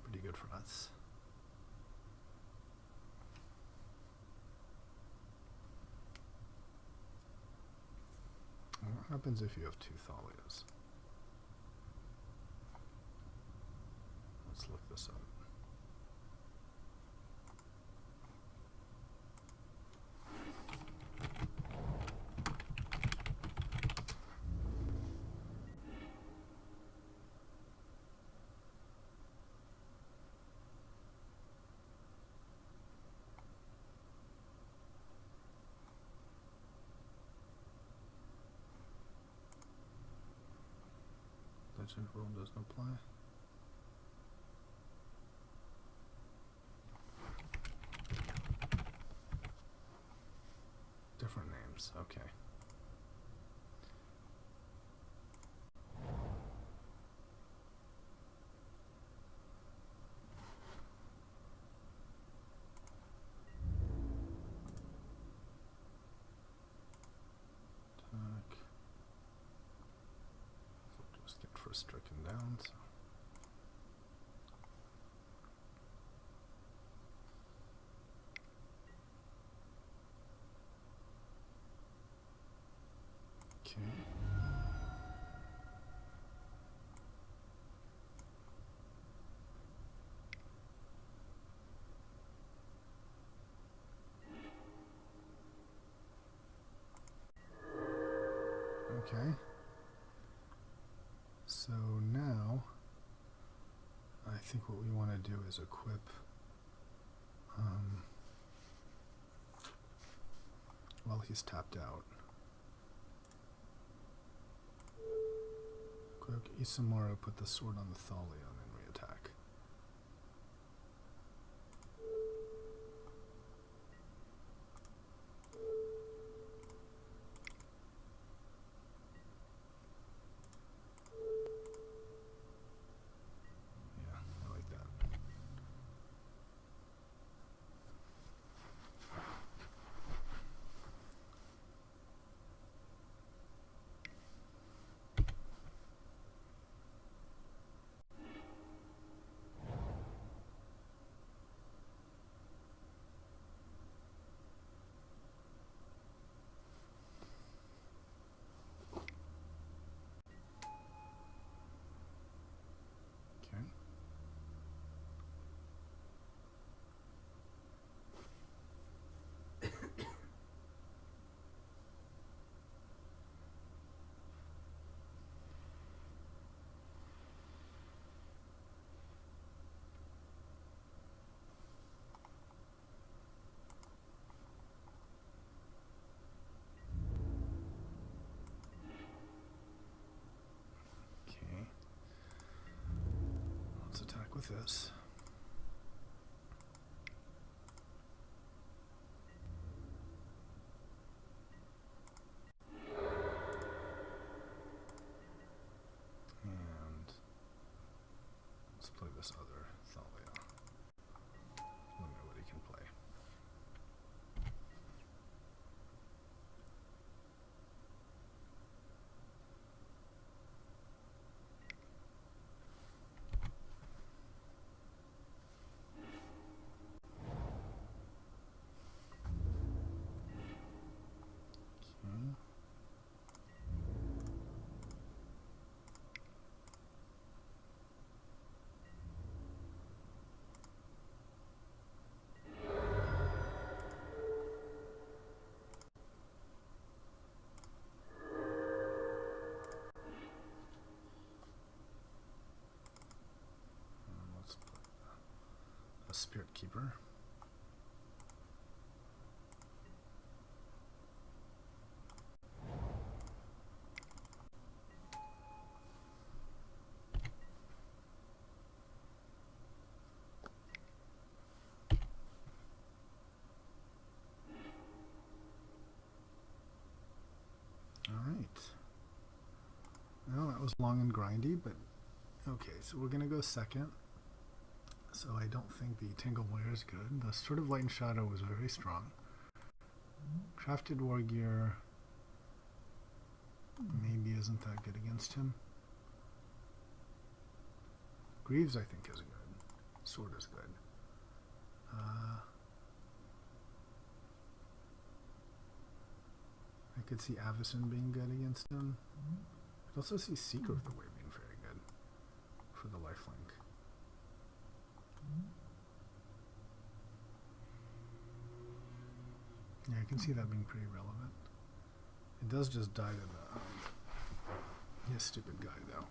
Pretty good for us. What happens if you have two Thalias? Let's look this up. Legend rule doesn't apply. Different names, okay. Just get first stricken down. So. Okay. Okay. So now, I think what we want to do is equip while he's tapped out. Equip Isamaru, put the sword on the Thalia, and then re-attack. Attack with this. And let's play this other Thalia. Let me know what he can play. A Spirit Keeper. All right. Well, that was long and grindy, but okay, so we're going to go second. So I don't think the Tangle Warrior is good. The Sword of Light and Shadow was very strong. Crafted War Gear maybe isn't that good against him. Greaves I think is good. Sword is good. I could see Avacyn being good against him. I could also see Seeker of the Way being very good for the lifelink. Yeah, I can see that being pretty relevant. It does just die to the this stupid guy though.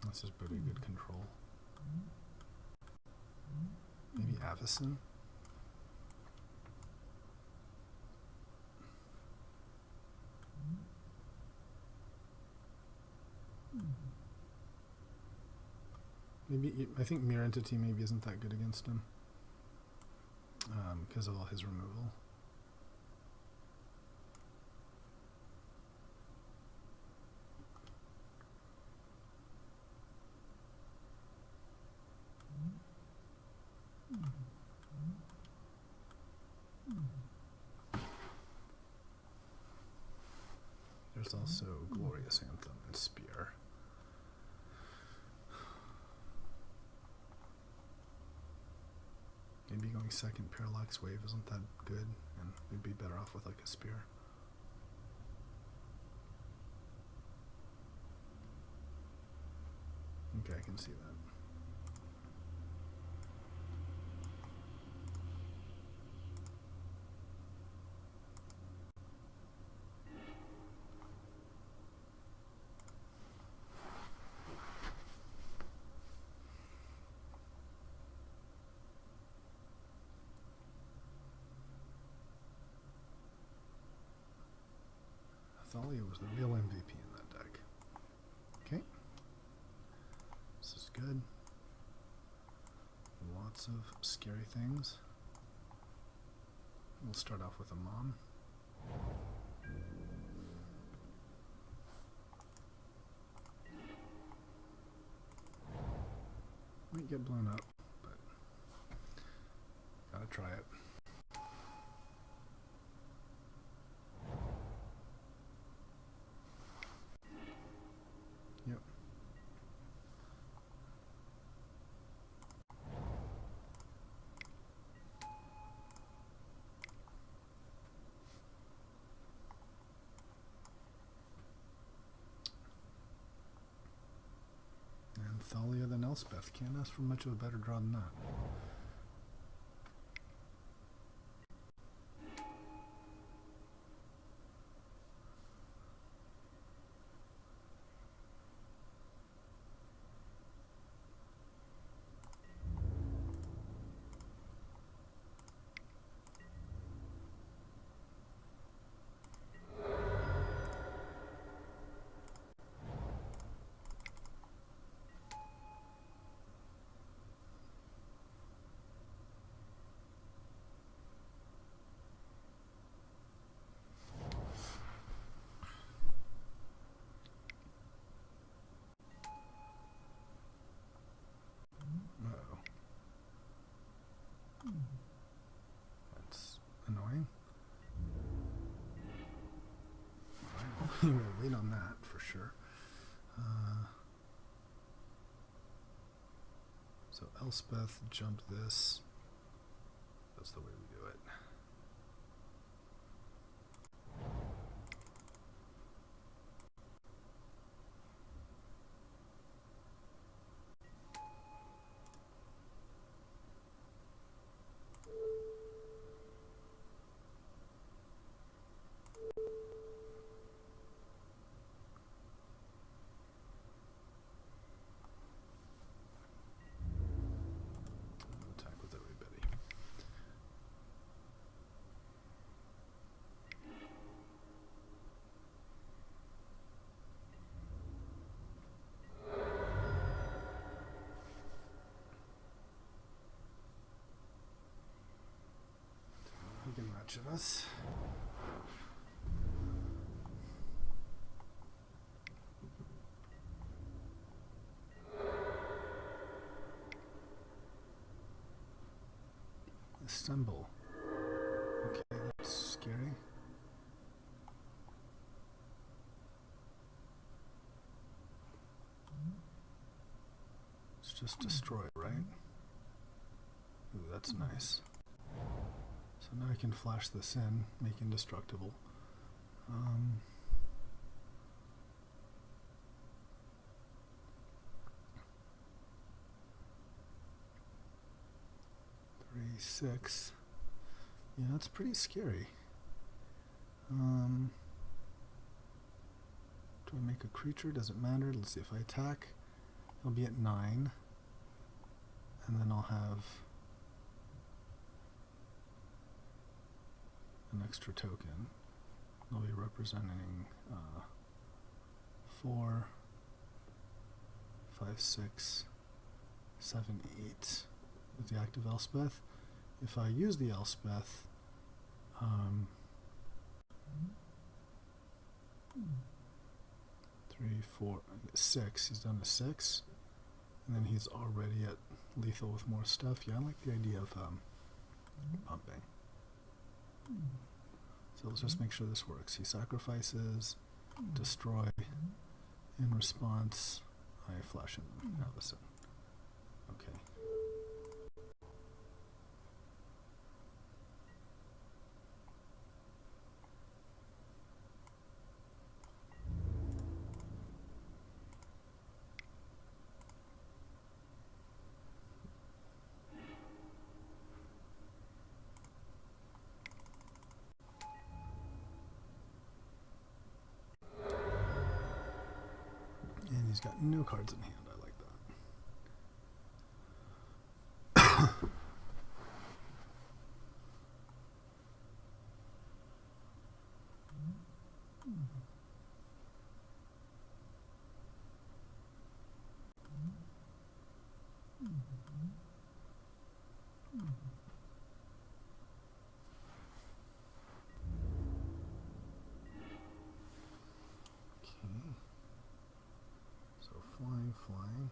This is pretty good control. Maybe Avacyn. Maybe I think Mirror Entity maybe isn't that good against him because of all his removal. There's also Glorious Anthem and Spear. Maybe going second Parallax Wave isn't that good, and we'd be better off with like a Spear. Okay, I can see that. Thalia was the real MVP in that deck. Okay. This is good. Lots of scary things. We'll start off with a Mom. Might get blown up, but gotta try it. Yep. And Thalia than Elspeth. Can't ask for much of a better draw than that. That's annoying. We'll wait on that for sure. So Elspeth, jump this. That's the way we do it. Attack with everybody. He can match us. Reassemble. Okay, that's scary. It's just destroy, right? Ooh, that's nice. So now I can flash this in, make indestructible. 6. Yeah, that's pretty scary. Do I make a creature? Does it matter? Let's see. If I attack, I'll be at 9. And then I'll have an extra token. I'll be representing 4, 5, 6, 7, 8 with the active Elspeth. If I use the Elspeth, 3, 4, 6. He's down to 6, and then he's already at lethal with more stuff. Yeah, I like the idea of pumping. So let's just make sure this works. He sacrifices, destroy. In response, I flash in Allison. Okay. And he's got no cards in hand. I like that. Flying.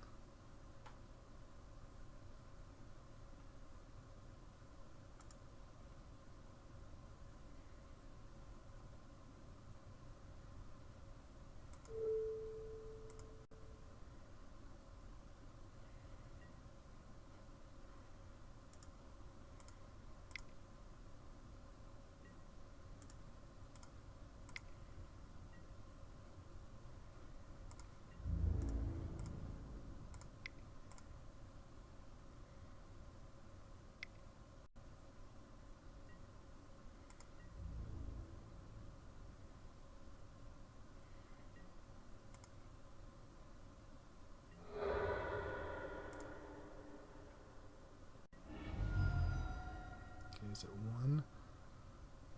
Is it 1?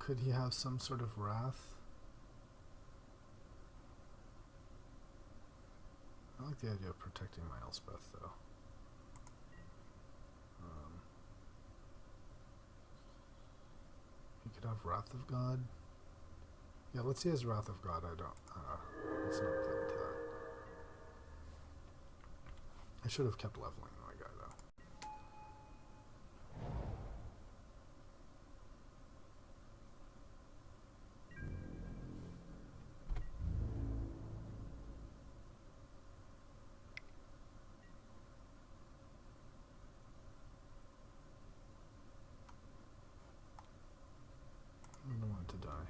Could he have some sort of wrath? I like the idea of protecting my Elspeth, though. He could have Wrath of God. Yeah, let's see his Wrath of God. Let's not play into that. I should have kept leveling my guy, though. I don't want to die.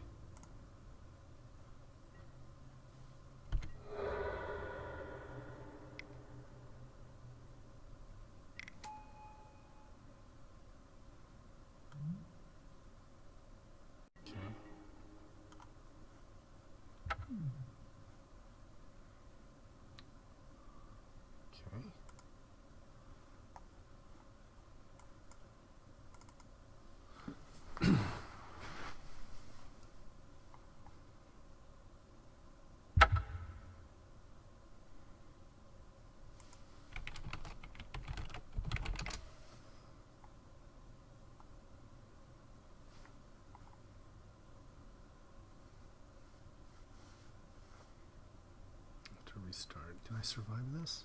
Restart. Can I survive this?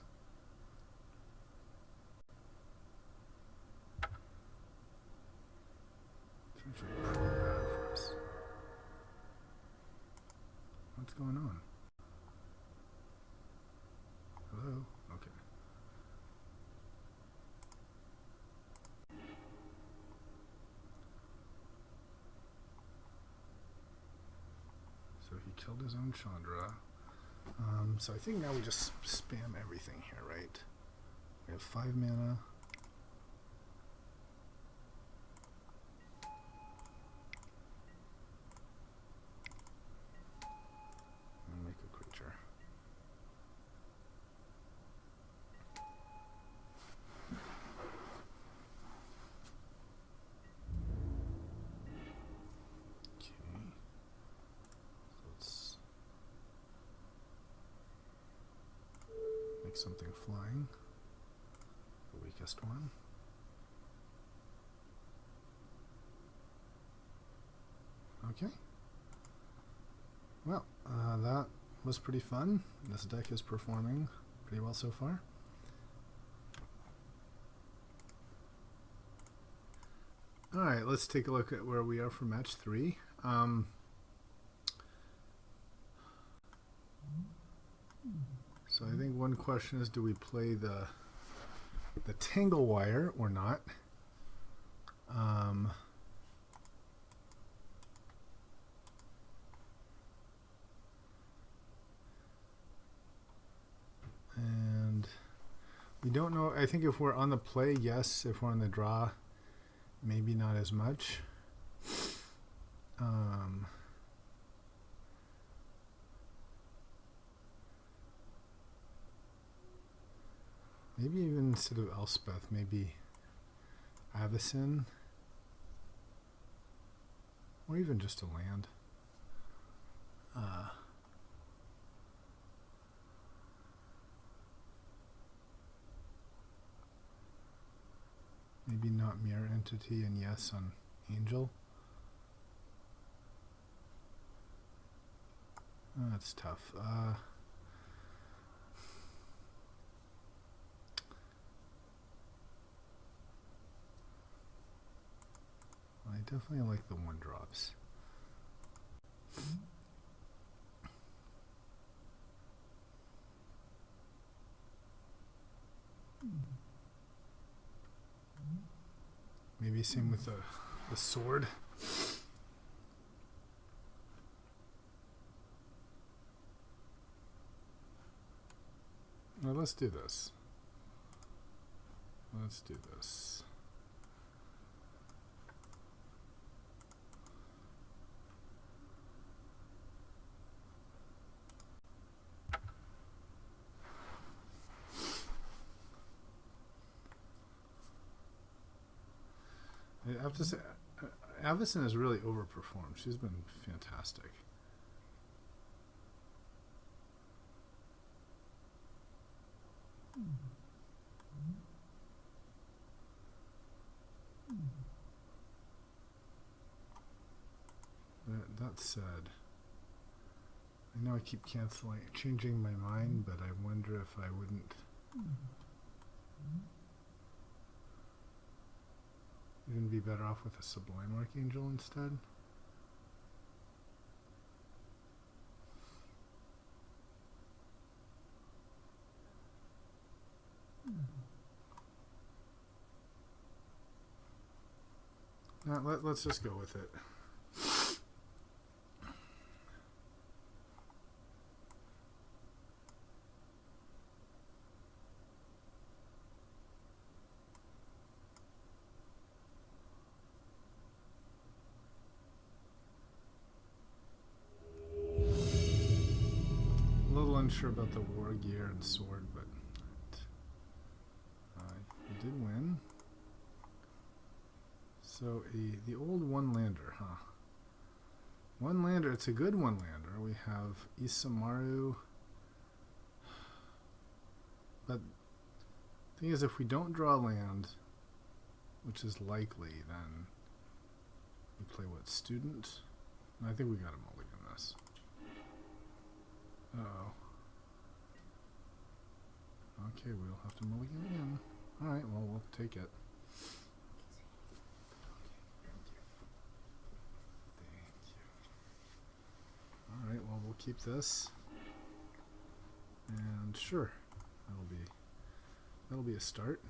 Actually, pretty bad for us. What's going on? Hello? Okay. So he killed his own Chandra. So I think now we just spam everything here, right? We have 5 mana. And make a creature. Okay. Let's make something flying. The weakest one. Okay. Well, that was pretty fun. This deck is performing pretty well so far. Alright, let's take a look at where we are for match 3. So I think one question is, do we play the Tangle Wire or not? And we don't know. I think if we're on the play, yes. If we're on the draw, maybe not as much. Maybe even instead of Elspeth, maybe Avacyn. Or even just a land. Maybe not Mirror Entity and yes on Angel. Oh, that's tough. I definitely like the 1-drops. Maybe same with the sword. Well, let's do this. Let's do this. I have to say, Avacyn has really overperformed. She's been fantastic. That said, I know I keep changing my mind, but I wonder if I wouldn't even be better off with a Sublime Archangel instead. No, let's just go with it. A little unsure about the war gear and sword, but you did win. So the old 1-lander, huh? 1-lander, it's a good 1-lander. We have Isamaru. But the thing is, if we don't draw land, which is likely, then we play what, Student? And I think we got a mulligan this. Uh-oh. Okay, we'll have to mulligan again. Alright, well, we'll take it. we'll keep this. And sure, that'll be a start.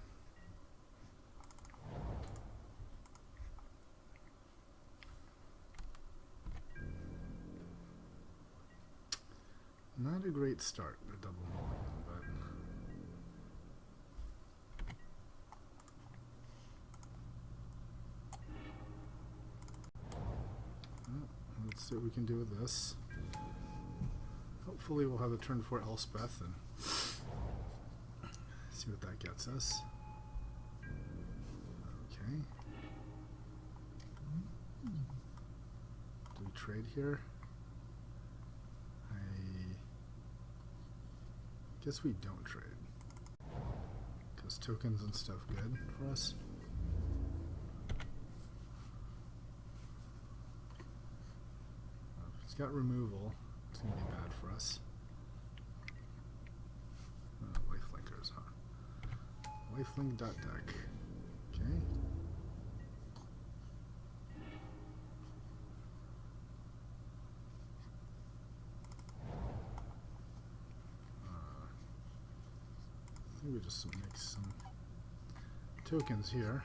Not a great start, a double mulligan, but let's see what we can do with this. Hopefully we'll have a turn 4 Elspeth and see what that gets us. Okay. Do we trade here? I guess we don't trade. Because tokens and stuff good for us. If it's got removal, it's going to be bad for us. Lifelinkers, huh? Lifelink.deck. Okay. I think we just make some tokens here.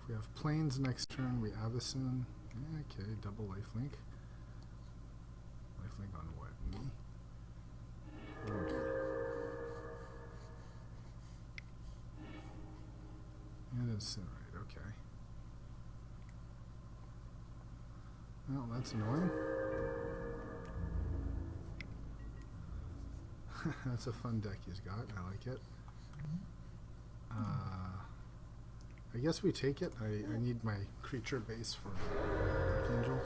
We have planes next turn, we Avacyn. Okay, double lifelink. Lifelink on what? Me? Okay. And incinerate, okay. Well, that's annoying. That's a fun deck he's got, I like it. I guess we take it. I need my creature base for Archangel.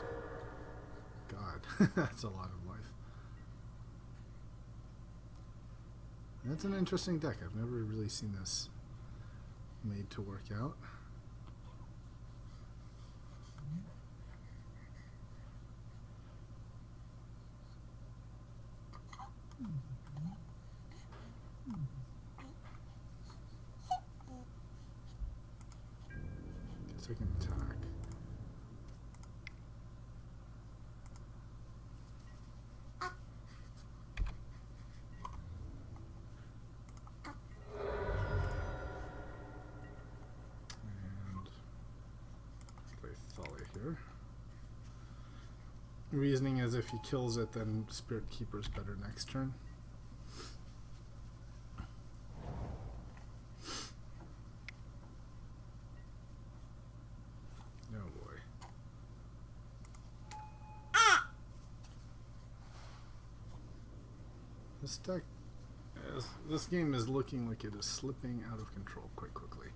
God, that's a lot of life. That's an interesting deck. I've never really seen this made to work out. Second attack. And play Thalia here. Reasoning as if he kills it, then Spirit Keeper's better next turn. This deck, this game is looking like it is slipping out of control quite quickly.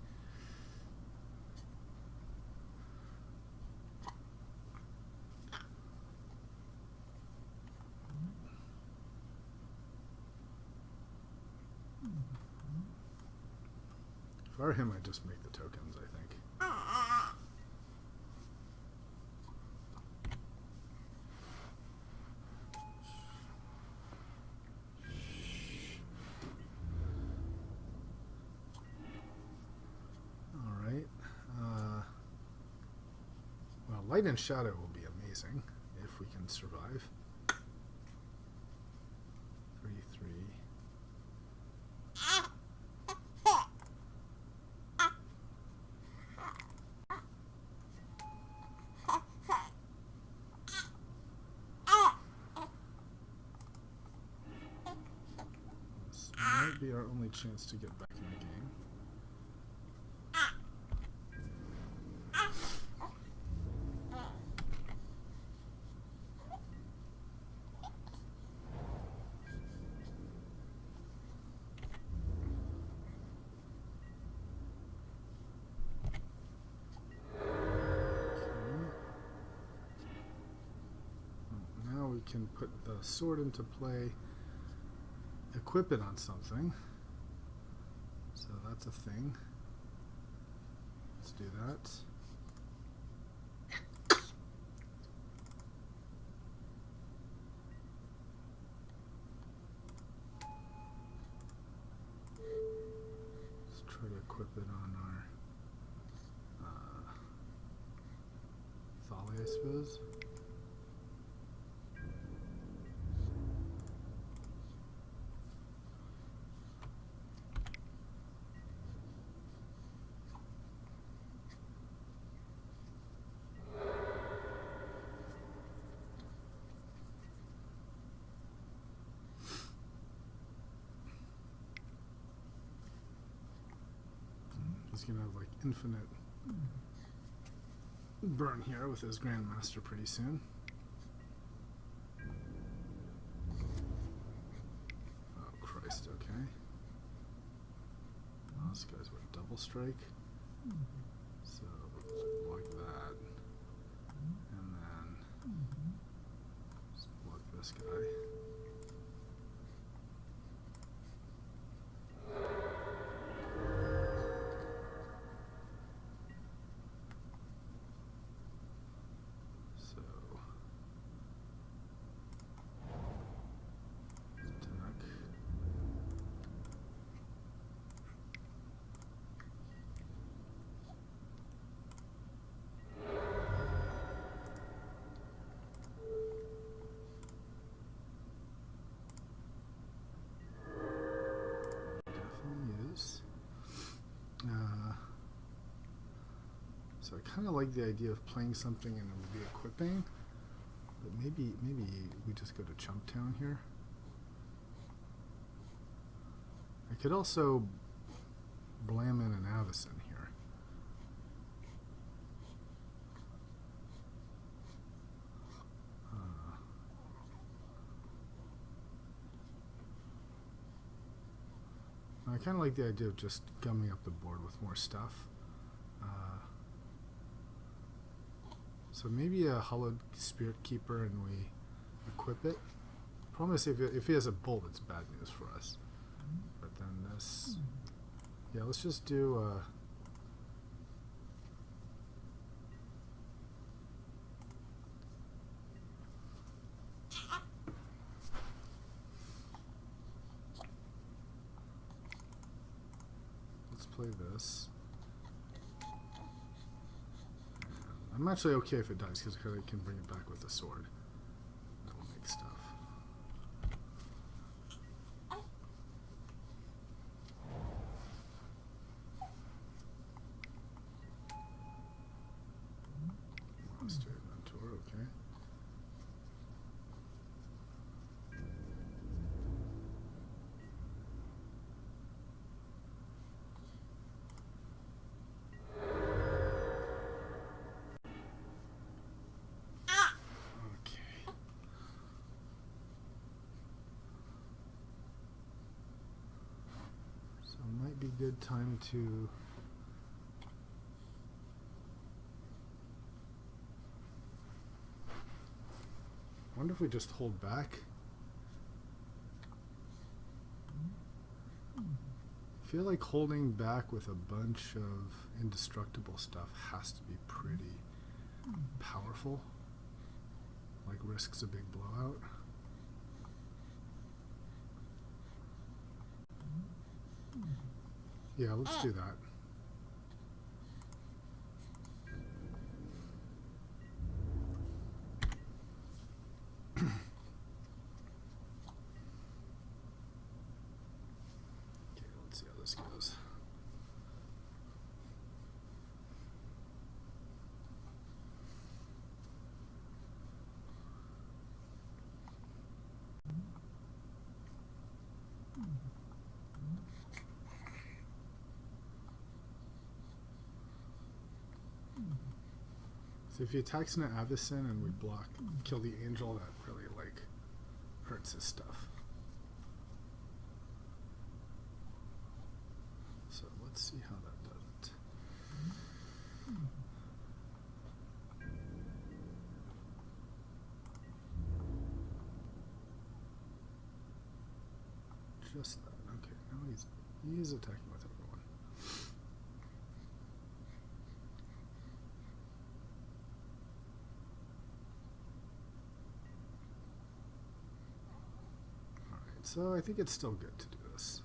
If I were him, I'd just make the tokens, I think. Light and Shadow will be amazing if we can survive. 3/3. This might be our only chance to get back in the game. Can put the sword into play, equip it on something, so that's a thing. Let's do that. equip it on our Thale, I suppose. He's gonna have like infinite burn here with his Grandmaster pretty soon. Oh Christ, okay. Oh, this guy's what, double strike? So block that. And then just block this guy. So I kind of like the idea of playing something and re-equipping, but maybe we just go to Chump Town here. I could also blam in an Avacyn here. I kind of like the idea of just gumming up the board with more stuff. So maybe a Hollowed Spirit Keeper and we equip it. Problem is if he has a bolt, it's bad news for us. But then this, yeah, let's just do let's play this. I'm actually okay if it dies because I can bring it back with a sword. That'll make stuff. Monster Mentor, okay. Might be good time to wonder if we just hold back. I feel like holding back with a bunch of indestructible stuff has to be pretty powerful. Like risks a big blowout. Yeah, let's do that. Okay, let's see how this goes. So if he attacks an Avacyn and we block, kill the angel, that really like hurts his stuff. So let's see how that does it. Just that. Okay, now he's attacking with everyone. So I think it's still good to do this.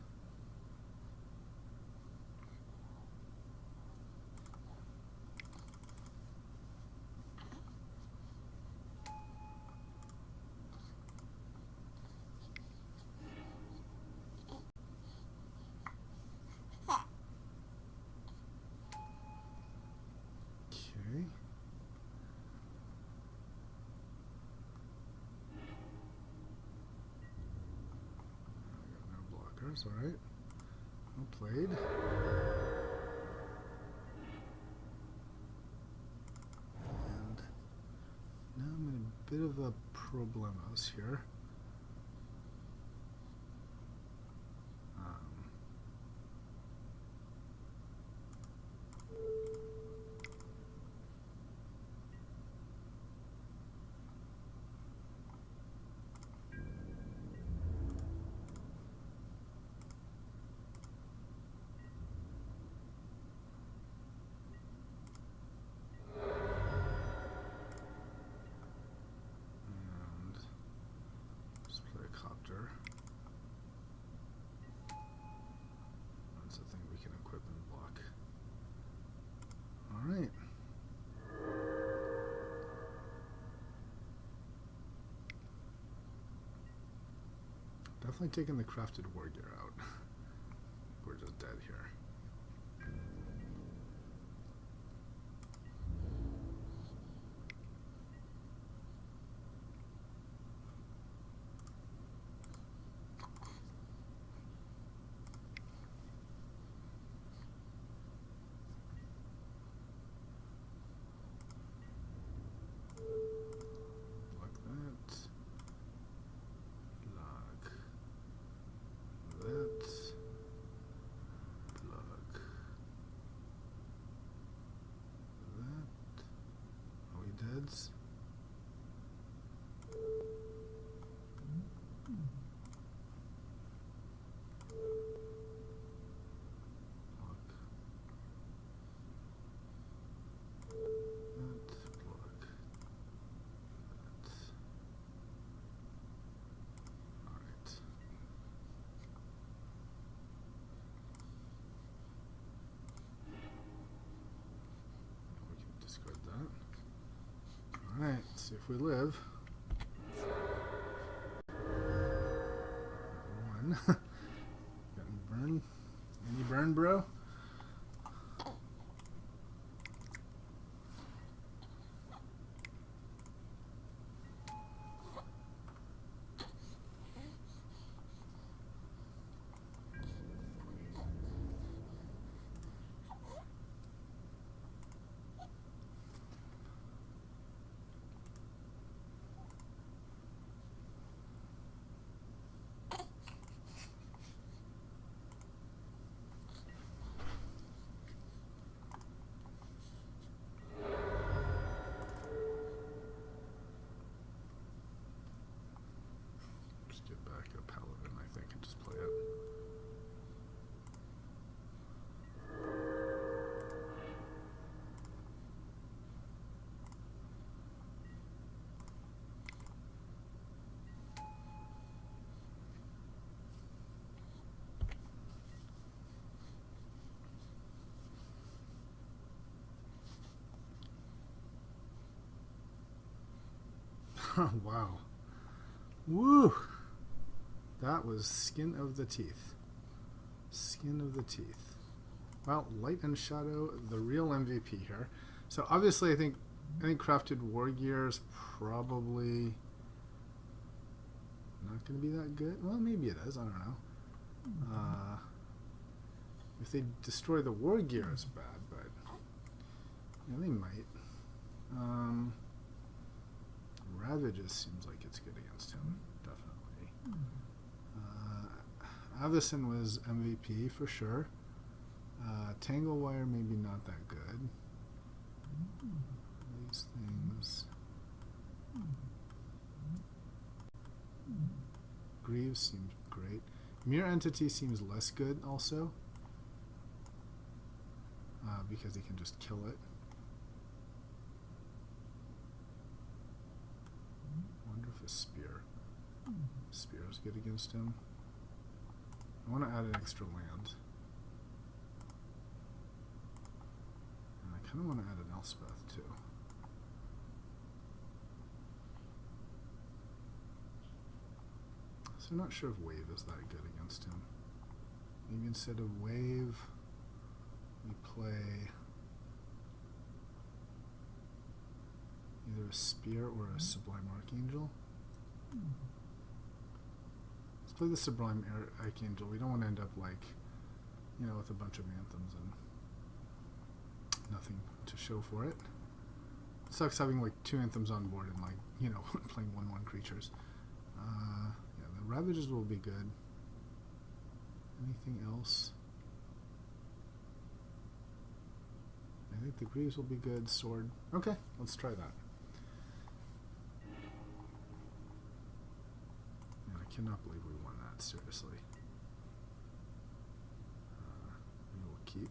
Okay. I got no blockers, alright. Well played. And now I'm in a bit of a problemos here. That's a thing we can equip and block. Alright. Definitely taking the crafted war gear out. We're just dead here. Alright, let's see if we live. One. Got any burn? Any burn, bro? Get back a paladin, I think, and just play it. Wow. Woo! That was skin of the teeth. Skin of the teeth. Well, Light and Shadow, the real MVP here. So obviously I think crafted war gear is probably not going to be that good. Well, maybe it is. I don't know. If they destroy the war gear, it's bad, but yeah, they might. Ravages seems like it's good against him, definitely. Avacyn was MVP for sure. Tanglewire maybe not that good. These things. Greaves seems great. Mere Entity seems less good also. Because he can just kill it. Wonder if a spear. Spear is good against him. I want to add an extra land. And I kind of want to add an Elspeth too. So I'm not sure if Wave is that good against him. Maybe instead of Wave, we play a spear or a sublime archangel. Let's play the sublime archangel. We don't want to end up like, you know, with a bunch of anthems and nothing to show for it. It sucks having like 2 anthems on board and like, you know, playing 1/1 creatures. Yeah, the Ravages will be good. Anything else? I think the Greaves will be good. Sword. Okay, let's try that. Man, I cannot believe we won that, seriously. We will keep.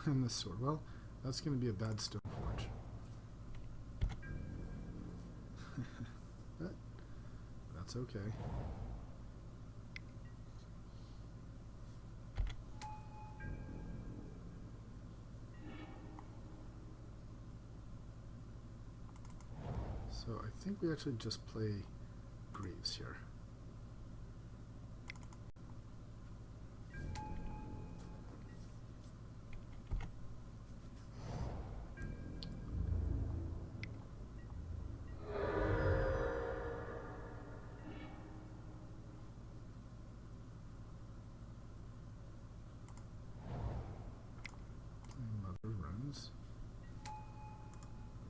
And the sword. Well, that's going to be a bad Stoneforge. But that's okay. So I think we actually just play Greaves here.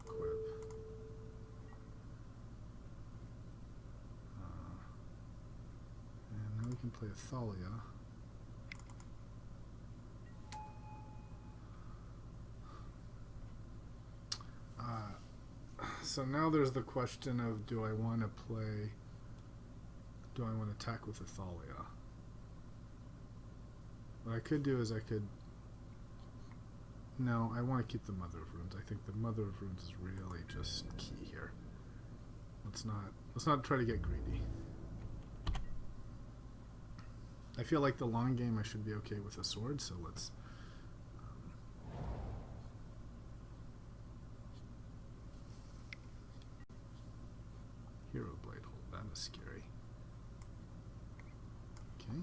Equip. And now we can play Athalia. So now there's the question of, do I want to attack with Athalia? What I could do is no, I want to keep the Mother of Runes. I think the Mother of Runes is really just key here. Let's not try to get greedy. I feel like the long game I should be okay with a sword, so let's Hero Blade Hold. That is scary. Okay.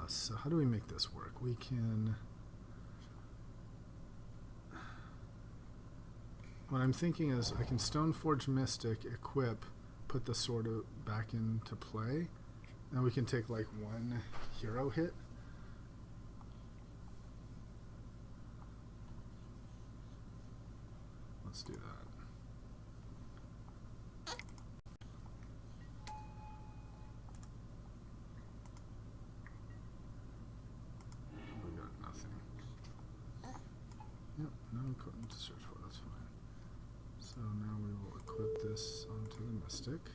So how do we make this work? We can... What I'm thinking is I can Stoneforge Mystic, equip, put the sword back into play, and we can take like 1 hero hit. Let's do that. Yep, no equipment to search for, that's fine. So now we will equip this onto the Mystic.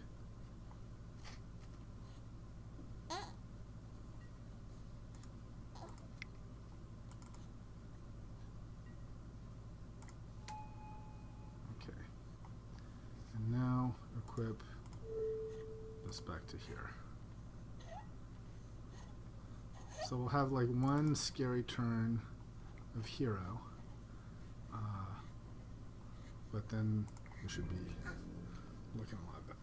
Okay. And now equip this back to here. So we'll have like 1 scary turn of hero. But then we should be looking a lot better.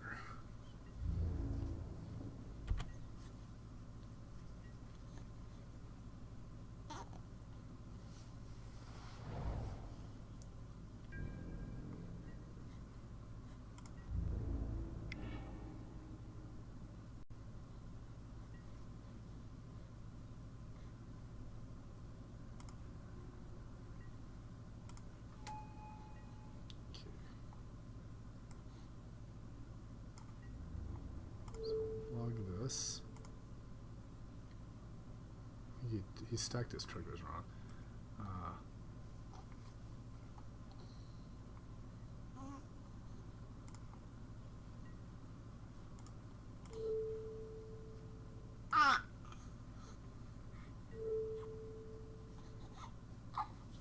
This. He stacked his triggers wrong.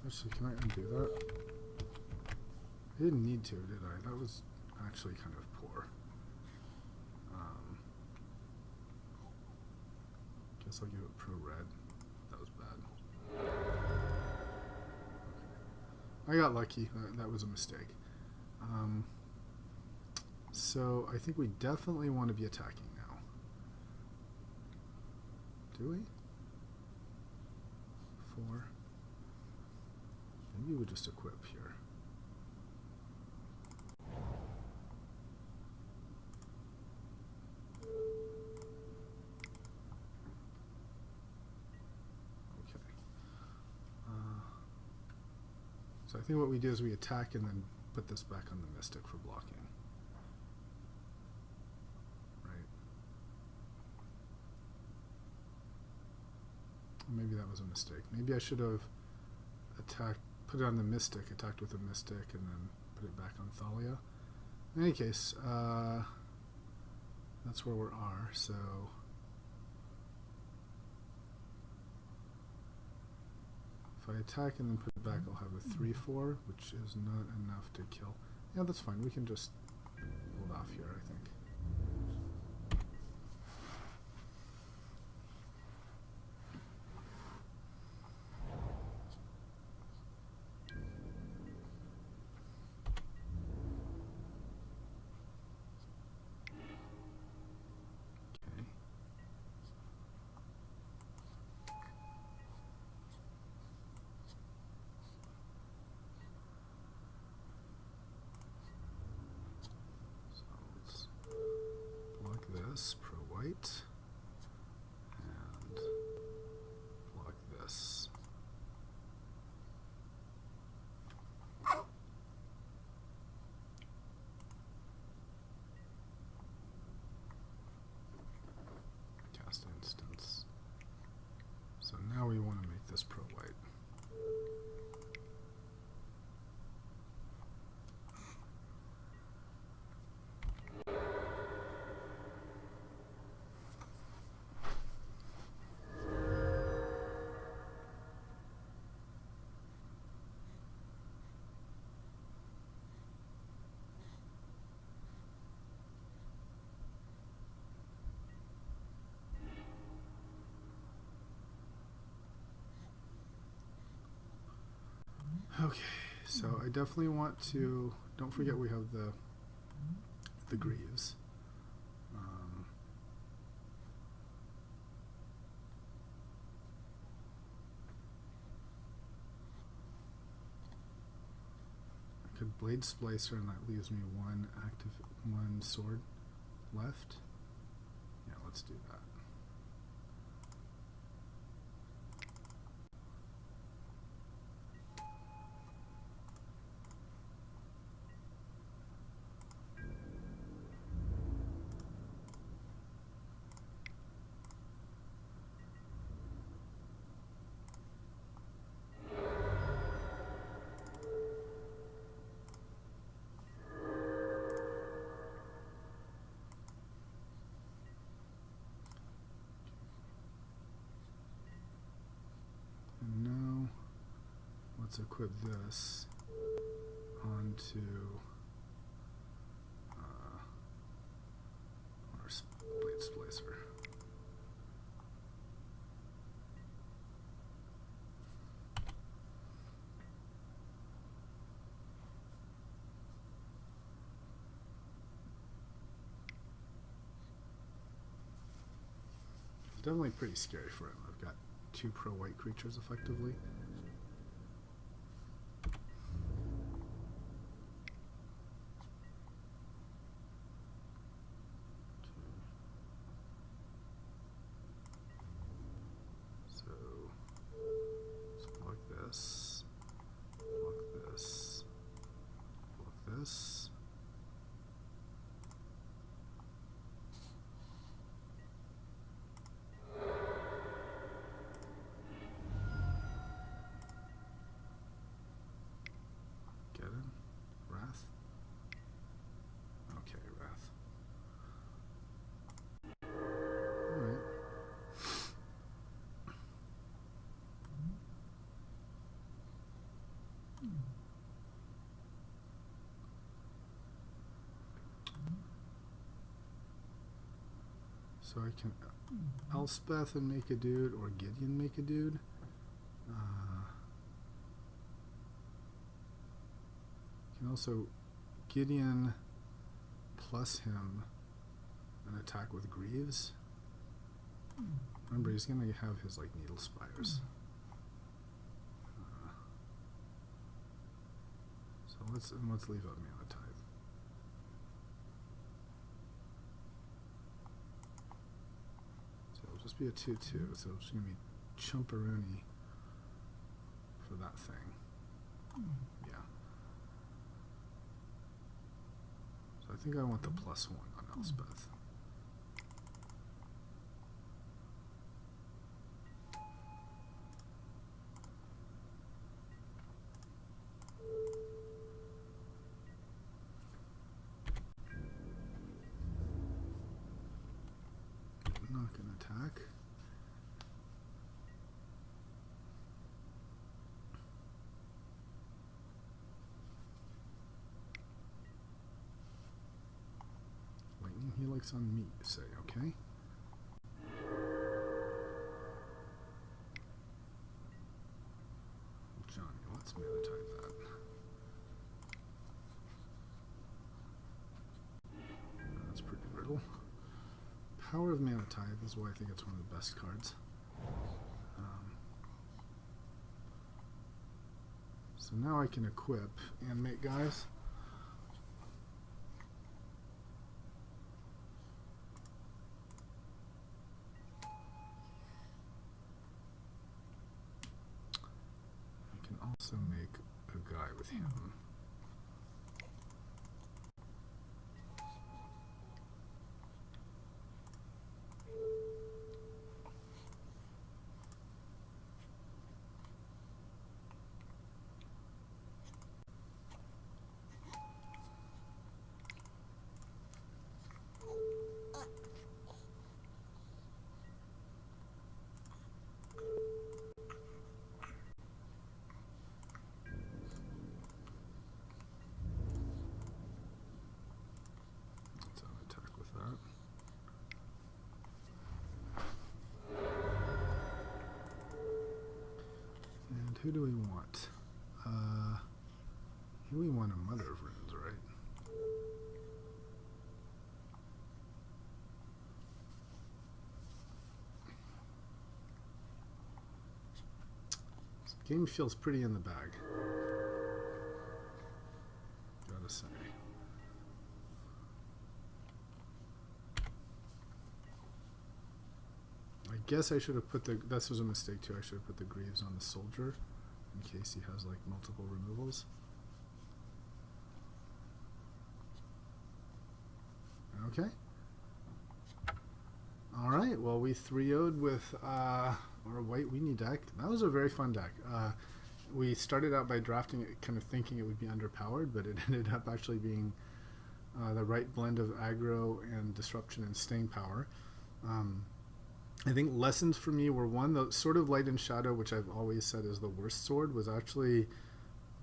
Actually, can I undo that? I didn't need to, did I? That was actually kind of poor. Guess I'll give it pro red. That was bad. Okay. I got lucky. That was a mistake. So I think we definitely want to be attacking now. Do we? 4. Maybe we just equip here. So I think what we do is we attack and then put this back on the Mystic for blocking. Right. Maybe that was a mistake. Maybe I should have put it on the Mystic, attacked with a Mystic, and then put it back on Thalia. In any case, that's where we are, so... If I attack and then put it back, I'll have a 3/4, which is not enough to kill. Yeah, that's fine. We can just hold off here, I think. Pro white and block this. Cast instance. So now we want to make this pro white. Okay, so I definitely want to, don't forget we have the greaves. I could Blade Splicer and that leaves me one sword left. Yeah, let's do that. Let's equip this onto our Blade Splicer. It's definitely pretty scary for him. I've got 2 pro white creatures effectively. So I can Elspeth and make a dude, or Gideon make a dude. You can also Gideon plus him and attack with Greaves. Remember, he's going to have his like needle spires. So let's leave out Mana Tithe. So it'll just be a 2/2. So it's going to be Chumperoonie for that thing. Yeah. So I think I want the +1 on Elspeth. Not going to attack. Lightning Helix on me, you say, okay? Johnny, let's Mana Tithe that. That's pretty brittle. Power of Mana Tithe is why I think it's one of the best cards. So now I can equip and make guys. I can also make a guy with him. Let's attack with that. And who do we want? Here we want a Mother of Runes, right? This game feels pretty in the bag. Gotta say. I guess I should have put the, this was a mistake too, I should have put the Greaves on the Soldier in case he has like multiple removals. Okay. Alright, well we 3-0'd with our white weenie deck. That was a very fun deck. We started out by drafting it kind of thinking it would be underpowered, but it ended up actually being the right blend of aggro and disruption and staying power. I think lessons for me were, one, the Sword of Light and Shadow, which I've always said is the worst sword, was actually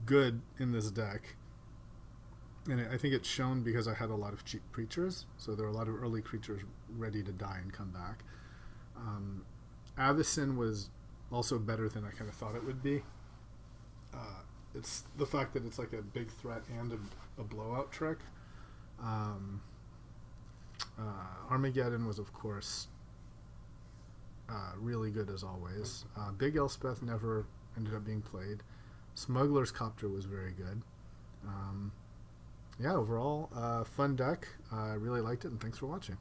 good in this deck. And I think it's shown because I had a lot of cheap creatures, so there were a lot of early creatures ready to die and come back. Avacyn was also better than I kind of thought it would be. It's the fact that it's like a big threat and a blowout trick. Armageddon was, of course, really good as always. Big Elspeth never ended up being played. Smuggler's Copter was very good. Yeah, overall, fun deck. I really liked it, and thanks for watching.